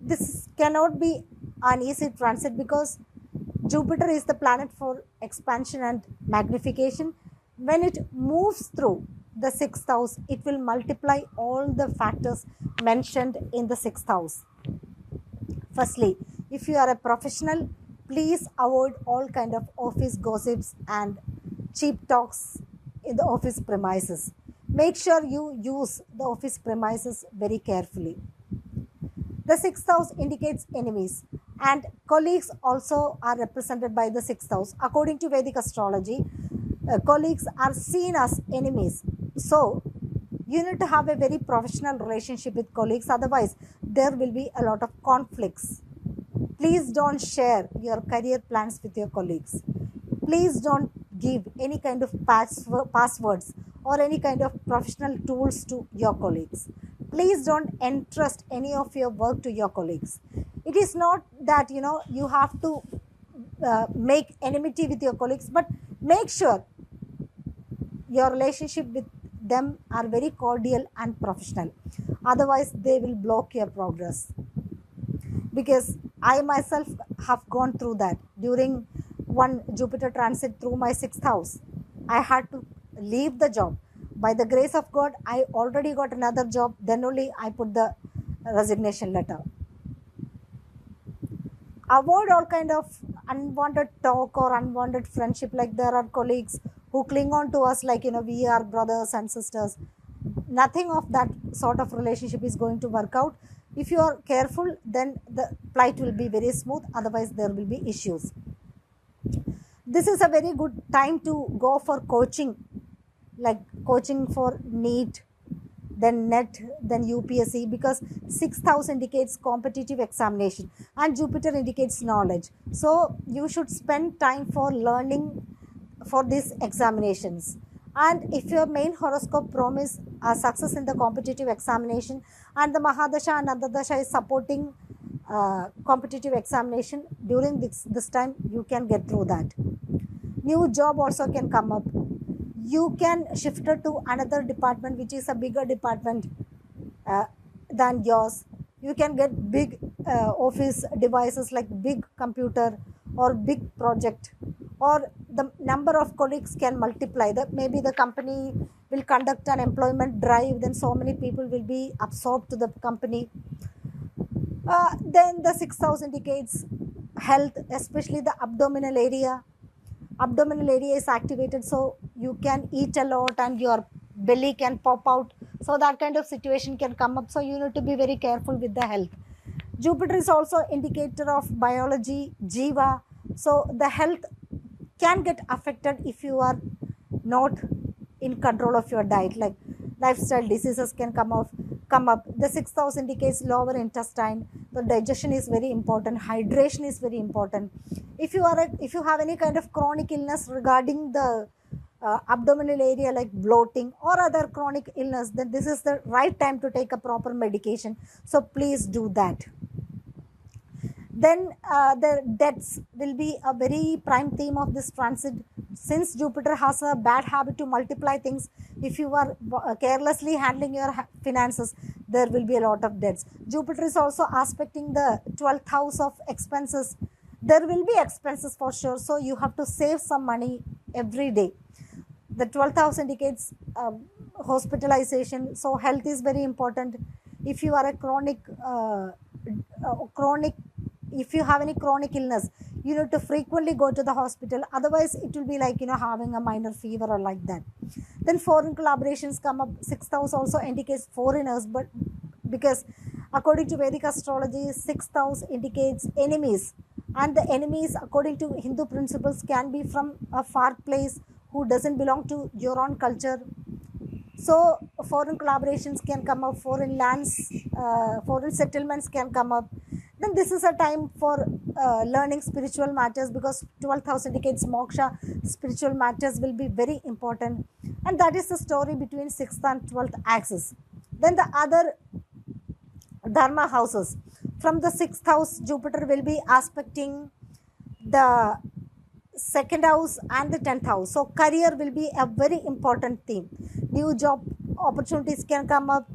Speaker 1: this cannot be an easy transit because Jupiter is the planet for expansion and magnification. When it moves through the 6th house, it will multiply all the factors mentioned in the 6th house. Firstly, if you are a professional, please avoid all kind of office gossips and cheap talks in the office premises. Make sure you use the office premises very carefully. The 6th house indicates enemies, and colleagues also are represented by the 6th house. According to Vedic astrology, colleagues are seen as enemies. So, you need to have a very professional relationship with colleagues, otherwise, there will be a lot of conflicts. Please don't share your career plans with your colleagues. Please don't give any kind of passwords or any kind of professional tools to your colleagues. Please don't entrust any of your work to your colleagues. It is not that you have to make enmity with your colleagues, but make sure your relationship with them are very cordial and professional. Otherwise, they will block your progress. Because I myself have gone through that. During one Jupiter transit through my 6th house, I had to leave the job. By the grace of God, I already got another job. Then only I put the resignation letter. Avoid all kind of unwanted talk or unwanted friendship. Like there are colleagues who cling on to us like we are brothers and sisters. Nothing of that sort of relationship is going to work out. If you are careful, then the flight will be very smooth. Otherwise, there will be issues. This is a very good time to go for coaching, like coaching for NEET, then NET, then UPSC, because 6th house indicates competitive examination and Jupiter indicates knowledge. So you should spend time for learning for these examinations. And if your main horoscope promise success in the competitive examination and the Mahadasha and Antardasha is supporting competitive examination, during this time you can get through that. New job also can come up. You can shift it to another department which is a bigger department than yours. You can get big office devices like big computer or big project, or the number of colleagues can multiply. That maybe the company will conduct an employment drive, then so many people will be absorbed to the company. Then the 6th house indicates health, especially the abdominal area. Abdominal area is activated, so you can eat a lot and your belly can pop out. So that kind of situation can come up. So you need to be very careful with the health. Jupiter is also indicator of biology, Jiva. So the health can get affected if you are not in control of your diet. Like lifestyle diseases can come up. The 6th house indicates lower intestine. The digestion is very important. Hydration is very important. If you have any kind of chronic illness regarding the abdominal area like bloating or other chronic illness, then this is the right time to take a proper medication. So please do that. Then the deaths will be a very prime theme of this transit. Since Jupiter has a bad habit to multiply things, if you are carelessly handling your finances, there will be a lot of debts. Jupiter is also aspecting the 12th house of expenses. There will be expenses for sure, so you have to save some money every day. The 12th house indicates hospitalization, so health is very important. If you are a if you have any chronic illness, you need to frequently go to the hospital. Otherwise, it will be like having a minor fever or like that. Then foreign collaborations come up. 6th house also indicates foreigners, but because according to Vedic astrology, 6th house indicates enemies, and the enemies, according to Hindu principles, can be from a far place who doesn't belong to your own culture. So foreign collaborations can come up, foreign lands, foreign settlements can come up. Then this is a time for learning spiritual matters, because 12th house indicates moksha. Spiritual matters will be very important, and that is the story between 6th and 12th axis. Then the other dharma houses, from the 6th house Jupiter will be aspecting the second house and the 10th house. So career will be a very important theme. New job opportunities can come up,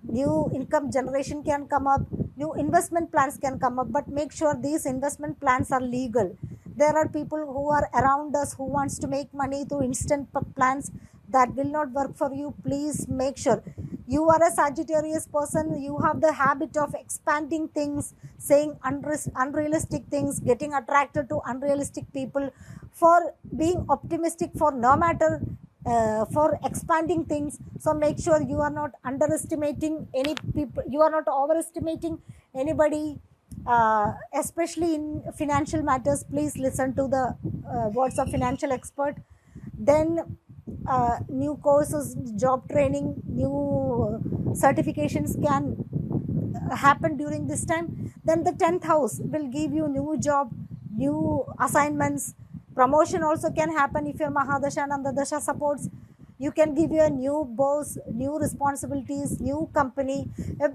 Speaker 1: new income generation can come up, new investment plans can come up, but make sure these investment plans are legal. There are people who are around us who wants to make money through instant plans. That will not work for you. Please make sure. You are a Sagittarius person, you have the habit of expanding things, saying unrealistic things, getting attracted to unrealistic people, for being optimistic, for no matter for expanding things. So make sure you are not underestimating any people, you are not overestimating anybody, especially in financial matters. Please listen to the words of financial expert. Then new courses, job training, new certifications can happen during this time. Then the 10th house will give you new job, new assignments. Promotion also can happen if your Mahadasha and Andadasha supports. You can give you a new boss, new responsibilities, new company.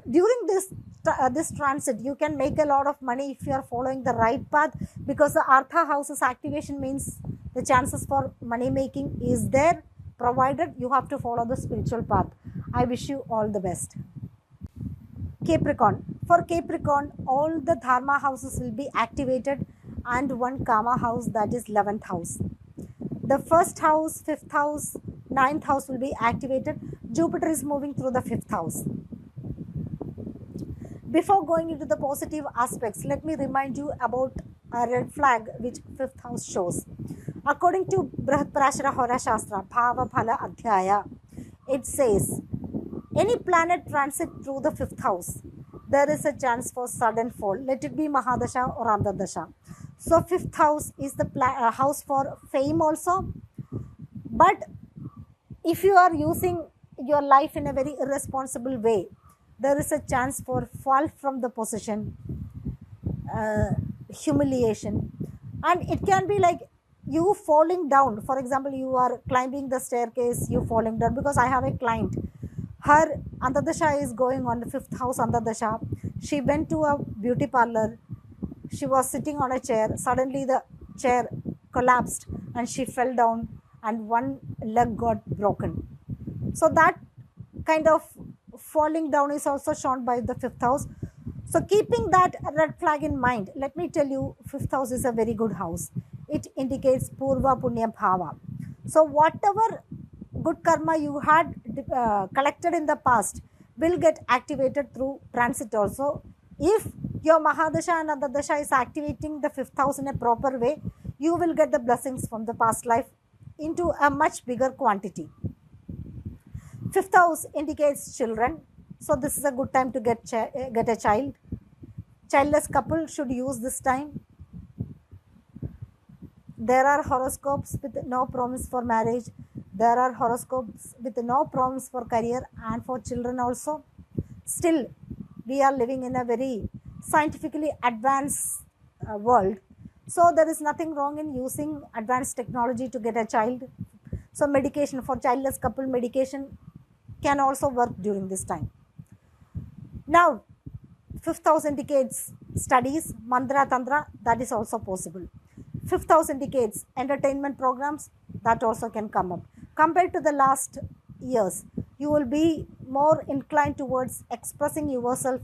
Speaker 1: During this transit, you can make a lot of money if you are following the right path, because the Artha house's activation means the chances for money making is there, provided you have to follow the spiritual path. I wish you all the best. Capricorn. For Capricorn, all the dharma houses will be activated, and one karma house, that is 11th house. The first house, 5th house, 9th house will be activated. Jupiter is moving through the 5th house. Before going into the positive aspects, let me remind you about a red flag which 5th house shows. According to Brihat Parashara Hora Shastra, Bhava Phala Adhyaya, it says, any planet transit through the 5th house, there is a chance for sudden fall. Let it be Mahadasha or Andadasha. So 5th house is the house for fame also. But if you are using your life in a very irresponsible way, there is a chance for fall from the position, humiliation. And it can be like you falling down. For example, you are climbing the staircase, you falling down. Because I have a client, her Andadasha is going on the 5th house Andadasha. She went to a beauty parlor. She was sitting on a chair. Suddenly the chair collapsed and she fell down and one leg got broken. So that kind of falling down is also shown by the 5th house. So keeping that red flag in mind, let me tell you, 5th house is a very good house. It indicates Purva Punya Bhava. So whatever good karma you had collected in the past will get activated through transit also. If your Mahadasha and Andadasha is activating the 5th house in a proper way, you will get the blessings from the past life into a much bigger quantity. 5th house indicates children. So this is a good time to get a child. Childless couple should use this time. There are horoscopes with no promise for marriage. There are horoscopes with no promise for career and for children also. Still, we are living in a very scientifically advanced world. So there is nothing wrong in using advanced technology to get a child. So medication for childless couple, medication can also work during this time. Now, 5th house indicates studies, mantra, tantra, that is also possible. 5th house indicates entertainment programs, that also can come up. Compared to the last years, you will be more inclined towards expressing yourself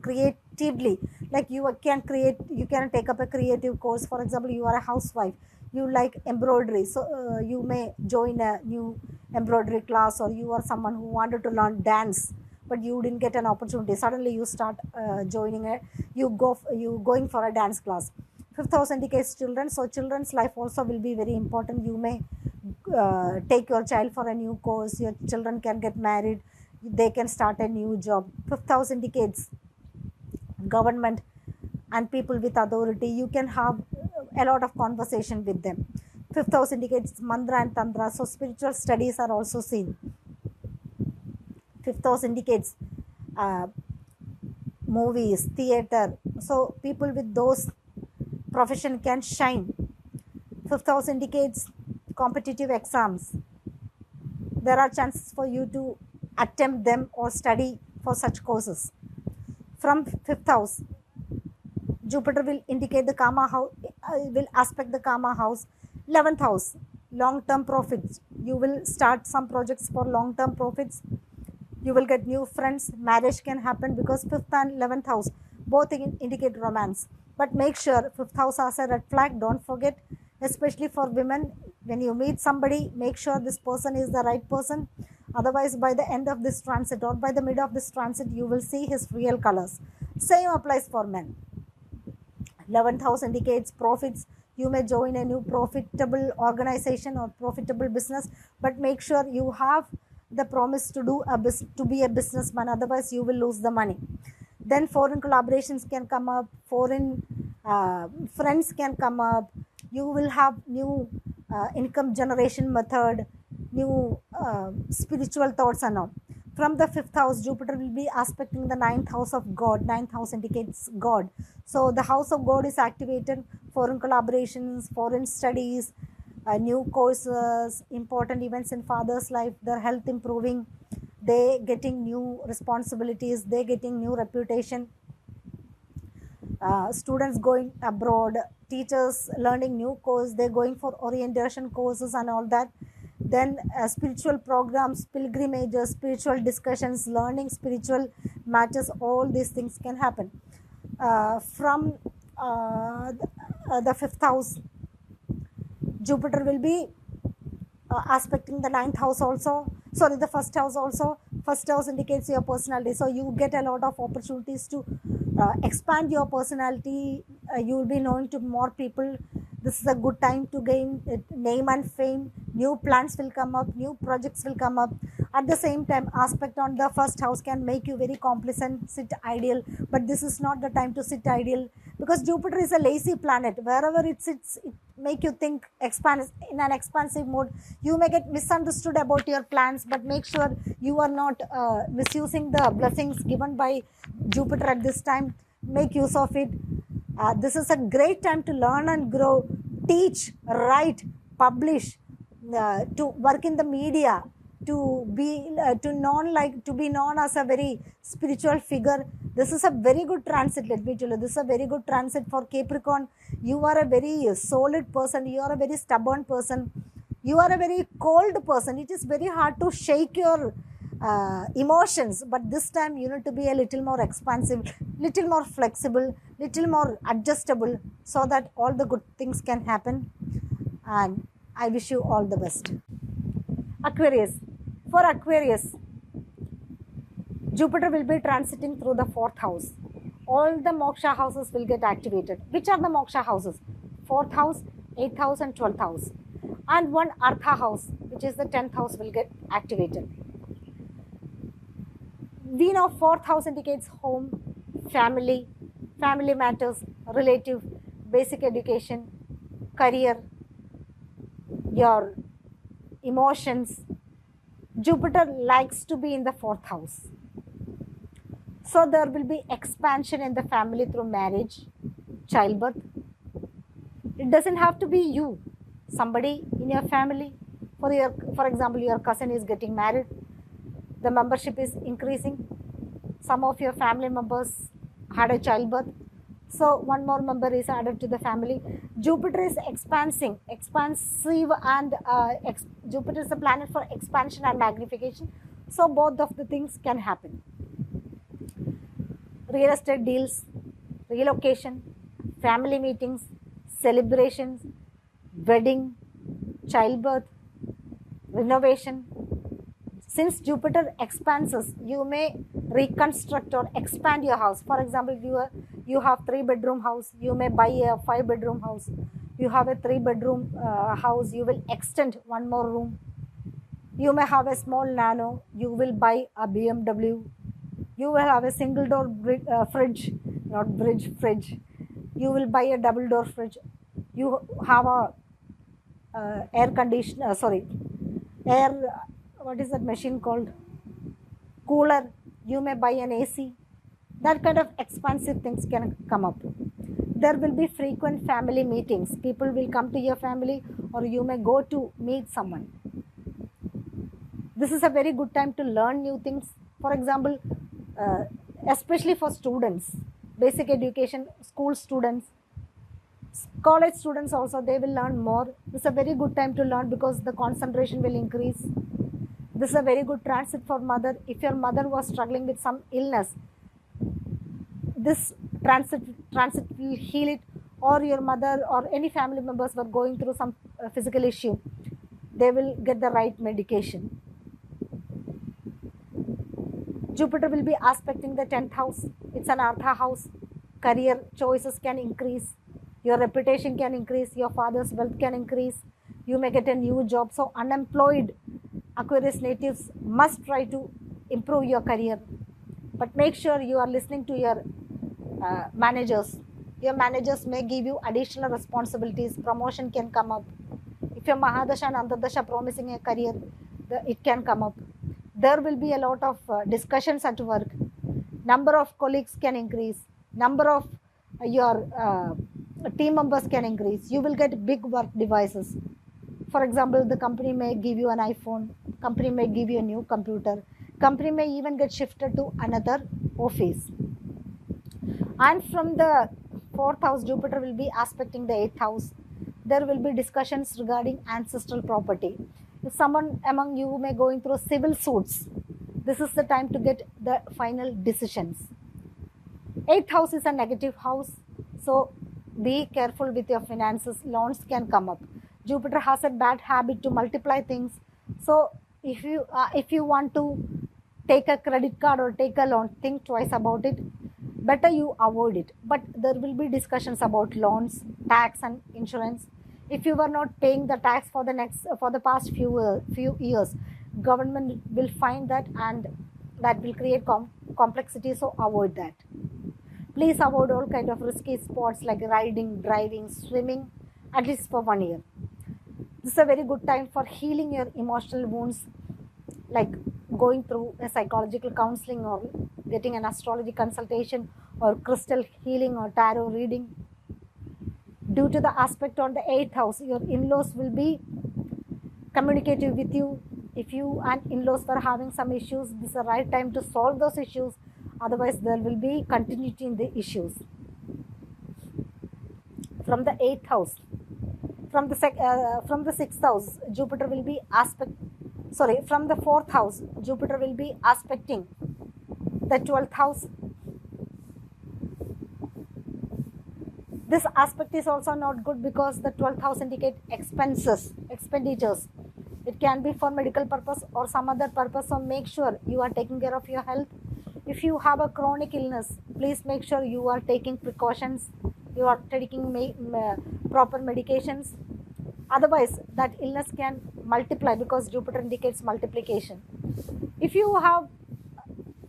Speaker 1: creatively. Like you can take up a creative course. For example, you are a housewife, you like embroidery, so you may join a new embroidery class, or you are someone who wanted to learn dance but you didn't get an opportunity. Suddenly you start going for a dance class. 5th house indicates children, so children's life also will be very important. You may take your child for a new course, your children can get married, they can start a new job. 5th house indicates government and people with authority. You can have a lot of conversation with them. 5th house indicates mantra and tantra, so spiritual studies are also seen. 5th house indicates movies, theater, so people with those profession can shine. Fifth house indicates competitive exams. There are chances for you to attempt them or study for such courses. From fifth house, Jupiter will indicate the karma house, will aspect the karma house. 11th house, long-term profits. You will start some projects for long-term profits. You will get new friends. Marriage can happen because 5th and 11th house both indicate romance. But make sure 5th house has a red flag. Don't forget, especially for women, when you meet somebody, make sure this person is the right person. Otherwise, by the end of this transit or by the mid of this transit, you will see his real colors. Same applies for men. 11th house indicates profits. You may join a new profitable organization or profitable business, but make sure you have the promise to be a businessman. Otherwise, you will lose the money. Then foreign collaborations can come up. Foreign friends can come up. You will have new income generation method, new spiritual thoughts and all. From the 5th house, Jupiter will be aspecting the 9th house of God. 9th house indicates God. So the house of God is activated. Foreign collaborations, foreign studies, new courses, important events in father's life, their health improving, they getting new responsibilities, they getting new reputation. Students going abroad, teachers learning new course, they're going for orientation courses and all that. Then spiritual programs, pilgrimages, spiritual discussions, learning spiritual matters, all these things can happen. From the 5th house, Jupiter will be aspecting the 9th house also. Sorry, the 1st house also. 1st house indicates your personality. So you get a lot of opportunities to expand your personality. You will be knowing to more people. This is a good time to gain name and fame. New plans will come up. New projects will come up. At the same time, aspect on the 1st house can make you very complacent, sit idle. But this is not the time to sit idle, because Jupiter is a lazy planet. Wherever it sits, it make you think in an expansive mode. You may get misunderstood about your plans, but make sure you are not misusing the blessings given by Jupiter at this time. Make use of it. This is a great time to learn and grow, teach, write, publish, to work in the media, to be known as a very spiritual figure. This is a very good transit. Let me tell you, this is a very good transit for Capricorn. You are a very solid person. You are a very stubborn person. You are a very cold person. It is very hard to shake your emotions, but this time you need to be a little more expansive, little more flexible, little more adjustable, so that all the good things can happen. And I wish you all the best. Aquarius. For Aquarius, Jupiter will be transiting through the 4th house. All the moksha houses will get activated. Which are the moksha houses? 4th house, 8th house and 12th house. And one Artha house, which is the 10th house, will get activated. We know 4th house indicates home, family, family matters, relative, basic education, career, your emotions. Jupiter likes to be in the 4th house. So there will be expansion in the family through marriage, childbirth. It doesn't have to be you. Somebody in your family, for example, your cousin is getting married. The membership is increasing. Some of your family members had a childbirth. So one more member is added to the family. Jupiter is expansive, and Jupiter is a planet for expansion and magnification. So both of the things can happen. Real estate deals, relocation, family meetings, celebrations, wedding, childbirth, renovation. Since Jupiter expands, you may reconstruct or expand your house. For example, you have 3-bedroom house, you may buy a 5-bedroom house. You have a 3-bedroom house, you will extend one more room. You may have a small nano, you will buy a BMW. You will have a single door fridge, not bridge, fridge. You will buy a double door fridge. You have a air conditioner, what is that machine called? Cooler. You may buy an AC. That kind of expansive things can come up. There will be frequent family meetings. People will come to your family, or you may go to meet someone. This is a very good time to learn new things. For example, uh, especially for students, basic education, school students, college students also, they will learn more. This is a very good time to learn because the concentration will increase. This is a very good transit for mother. If your mother was struggling with some illness, this transit will heal it. Or your mother or any family members were going through some physical issue, they will get the right medication. Jupiter will be aspecting the 10th house. It's an Artha house. Career choices can increase. Your reputation can increase. Your father's wealth can increase. You may get a new job. So unemployed Aquarius natives must try to improve your career. But make sure you are listening to your managers. Your managers may give you additional responsibilities. Promotion can come up. If your Mahadasha and Antardasha promising a career, it can come up. There will be a lot of discussions at work. Number of colleagues can increase. Number of your team members can increase. You will get big work devices. For example, the company may give you an iPhone. Company may give you a new computer. Company may even get shifted to another office. And from the 4th house, Jupiter will be aspecting the 8th house. There will be discussions regarding ancestral property. If someone among you may going through civil suits, this is the time to get the final decisions. 8th house is a negative house, so be careful with your finances. Loans can come up. Jupiter has a bad habit to multiply things. So if you want to take a credit card or take a loan, think twice about it. Better you avoid it. But there will be discussions about loans, tax and insurance. If you were not paying the tax for the past few years, government will find that, and that will create complexity. So avoid that. Please avoid all kind of risky sports like riding, driving, swimming, at least for 1 year. This is a very good time for healing your emotional wounds, like going through a psychological counseling or getting an astrology consultation or crystal healing or tarot reading. Due to the aspect on the 8th house, your in-laws will be communicative with you. If you and in-laws were having some issues, this is the right time to solve those issues. Otherwise, there will be continuity in the issues. From the 8th house, from the 6th house, Jupiter will be from the 4th house, Jupiter will be aspecting the 12th house. This aspect is also not good because the 12th house indicates expenditures. It can be for medical purpose or some other purpose. So make sure you are taking care of your health. If you have a chronic illness, please make sure you are taking precautions. You are taking proper medications. Otherwise, that illness can multiply because Jupiter indicates multiplication. If you have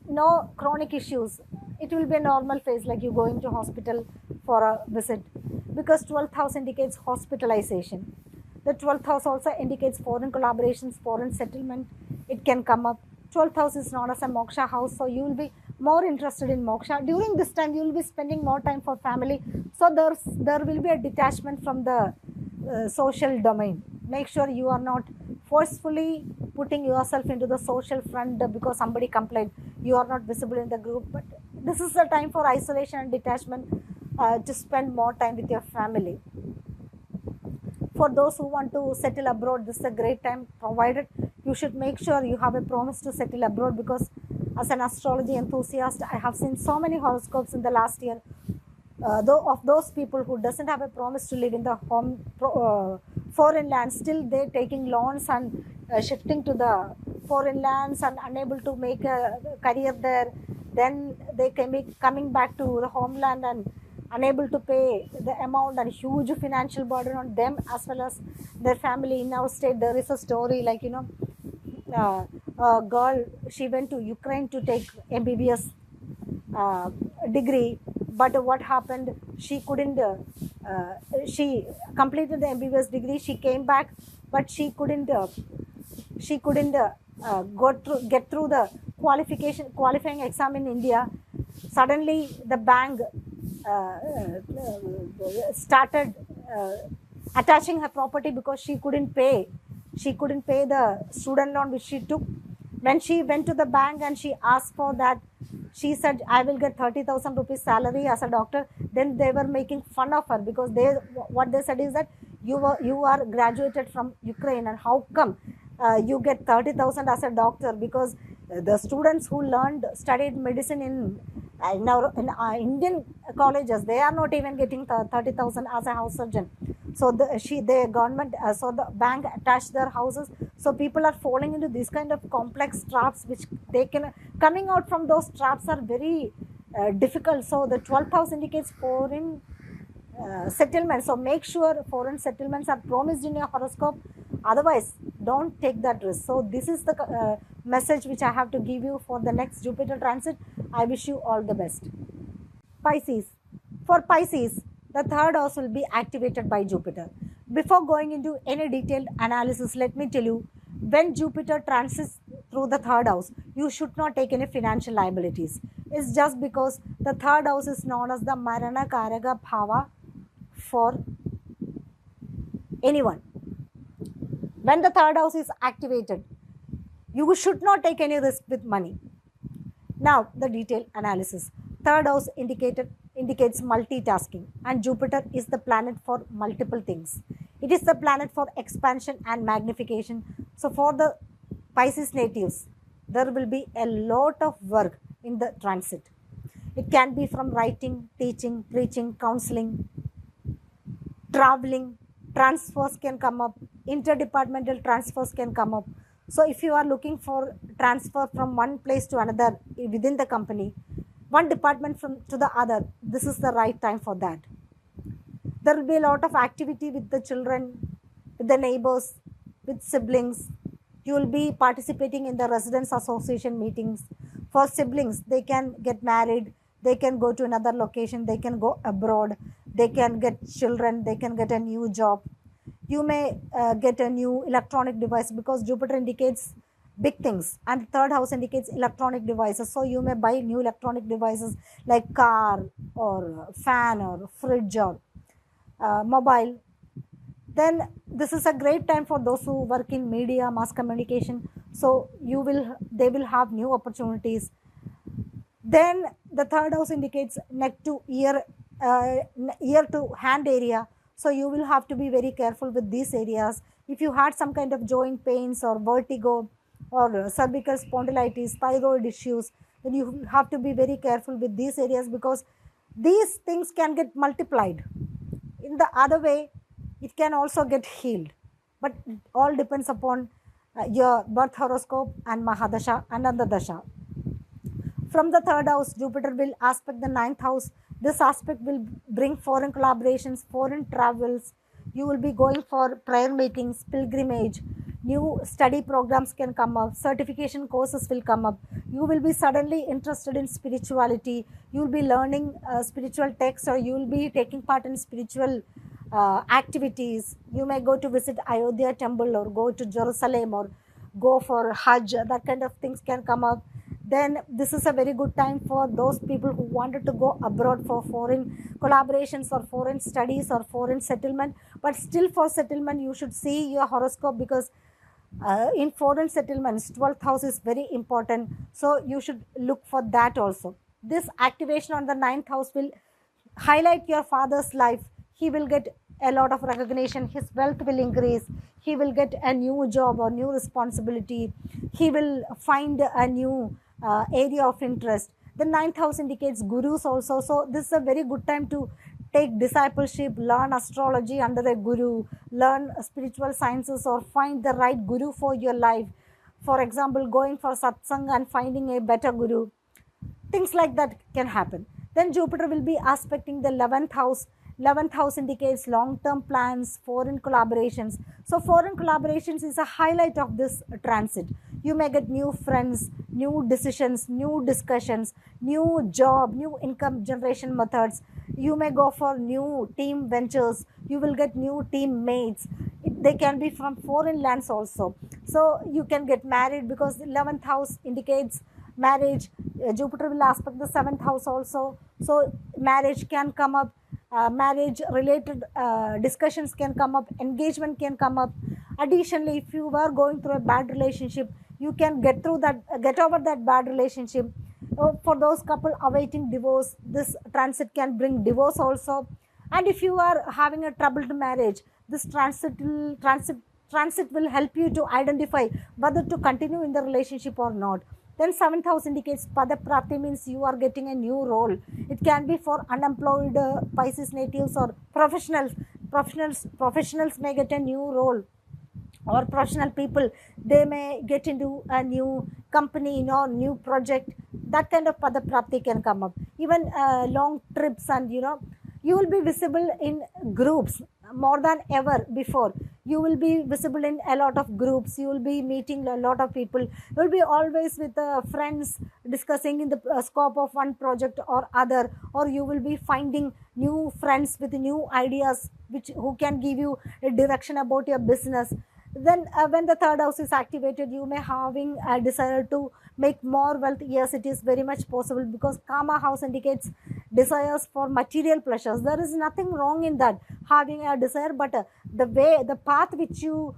Speaker 1: no chronic issues, it will be a normal phase, like you going to hospital for a visit, because 12th house indicates hospitalization. The 12th house also indicates foreign collaborations, foreign settlement. It can come up. 12th house is known as a moksha house, so you will be more interested in moksha. During this time, you will be spending more time for family. So there will be a detachment from the social domain. Make sure you are not forcefully putting yourself into the social front because somebody complained. You are not visible in the group. But this is the time for isolation and detachment, to spend more time with your family. For those who want to settle abroad, this is a great time, provided you should make sure you have a promise to settle abroad, because as an astrology enthusiast, I have seen so many horoscopes in the last year. Of those people who doesn't have a promise to live in the foreign land, still they're taking loans and shifting to the foreign lands and unable to make a career there. Then they can be coming back to the homeland and unable to pay the amount, and huge financial burden on them as well as their family. In our state, there is a story like, a girl, she went to Ukraine to take MBBS degree, but what happened, she couldn't, she completed the MBBS degree, she came back, but she couldn't get through the qualifying exam in India. Suddenly the bank started attaching her property because she couldn't pay. She couldn't pay the student loan which she took. When she went to the bank and she asked for that, she said, I will get 30,000 rupees salary as a doctor. Then they were making fun of her because what they said is that you are graduated from Ukraine, and how come you get 30,000 as a doctor? Because the students who studied medicine in Indian colleges, they are not even getting 30,000 as a house surgeon. So the government, so the bank attached their houses. So people are falling into these kind of complex traps, which coming out from those traps are very difficult. So the 12th house indicates foreign settlements. So make sure foreign settlements are promised in your horoscope. Otherwise, don't take that risk. So this is the message which I have to give you for the next Jupiter transit. I wish you all the best. Pisces. For Pisces, the third house will be activated by Jupiter. Before going into any detailed analysis, let me tell you, when Jupiter transits through the third house, you should not take any financial liabilities. It's just because the third house is known as the Marana Karaka Bhava for anyone. When the third house is activated, you should not take any risk with money. Now, the detailed analysis. Third house indicates multitasking, and Jupiter is the planet for multiple things. It is the planet for expansion and magnification. So, for the Pisces natives, there will be a lot of work in the transit. It can be from writing, teaching, preaching, counseling, traveling, transfers can come up, interdepartmental transfers can come up. So if you are looking for transfer from one place to another within the company, one department to the other, this is the right time for that. There will be a lot of activity with the children, with the neighbors, with siblings. You will be participating in the residence association meetings. For siblings, they can get married, they can go to another location, they can go abroad, they can get children, they can get a new job. You may get a new electronic device, because Jupiter indicates big things and third house indicates electronic devices. So you may buy new electronic devices like car or fan or fridge or mobile. Then this is a great time for those who work in media, mass communication. So they will have new opportunities. Then the third house indicates neck to ear to hand area. So you will have to be very careful with these areas. If you had some kind of joint pains or vertigo or cervical spondylitis, thyroid issues, then you have to be very careful with these areas, because these things can get multiplied. In the other way, it can also get healed. But it all depends upon your birth horoscope and Mahadasha and Andadasha. From the third house, Jupiter will aspect the ninth house. This aspect will bring foreign collaborations, foreign travels. You will be going for prayer meetings, pilgrimage. New study programs can come up. Certification courses will come up. You will be suddenly interested in spirituality. You will be learning spiritual texts, or you will be taking part in spiritual activities. You may go to visit Ayodhya temple, or go to Jerusalem, or go for Hajj. That kind of things can come up. Then this is a very good time for those people who wanted to go abroad for foreign collaborations or foreign studies or foreign settlement. But still, for settlement, you should see your horoscope, because in foreign settlements, 12th house is very important. So you should look for that also. This activation on the 9th house will highlight your father's life. He will get a lot of recognition. His wealth will increase. He will get a new job or new responsibility. He will find a new area of interest. The 9th house indicates gurus also. So this is a very good time to take discipleship, learn astrology under a guru, learn spiritual sciences, or find the right guru for your life. For example, going for satsang and finding a better guru. Things like that can happen. Then Jupiter will be aspecting the 11th house. 11th house indicates long-term plans, foreign collaborations. So foreign collaborations is a highlight of this transit. You may get new friends, new decisions, new discussions, new job, new income generation methods. You may go for new team ventures. You will get new teammates. They can be from foreign lands also. So you can get married, because the 11th house indicates marriage. Jupiter will aspect the 7th house also. So marriage can come up, marriage related discussions can come up, engagement can come up. Additionally, if you are going through a bad relationship, you can get through that, get over that bad relationship. For those couple awaiting divorce, this transit can bring divorce also. And if you are having a troubled marriage, this transit will help you to identify whether to continue in the relationship or not. Then seventh house indicates Padaprapti, means you are getting a new role. It can be for unemployed Pisces natives or professionals. Professionals may get a new role, or professional people, they may get into a new company, new project. That kind of Padaprapti can come up. Even long trips, and you will be visible in groups more than ever before. You will be visible in a lot of groups, you will be meeting a lot of people, you will be always with friends discussing in the scope of one project or other, or you will be finding new friends with new ideas who can give you a direction about your business. Then when the third house is activated, you may having a desire to make more wealth. Yes, it is very much possible, because karma house indicates desires for material pleasures. There is nothing wrong in that, having a desire, but the path which you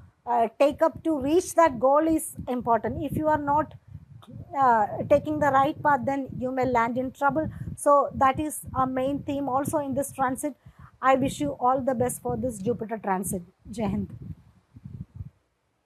Speaker 1: take up to reach that goal is important. If you are not taking the right path, then you may land in trouble. So that is a main theme also in this transit. I wish you all the best for this Jupiter transit. Jai Hind.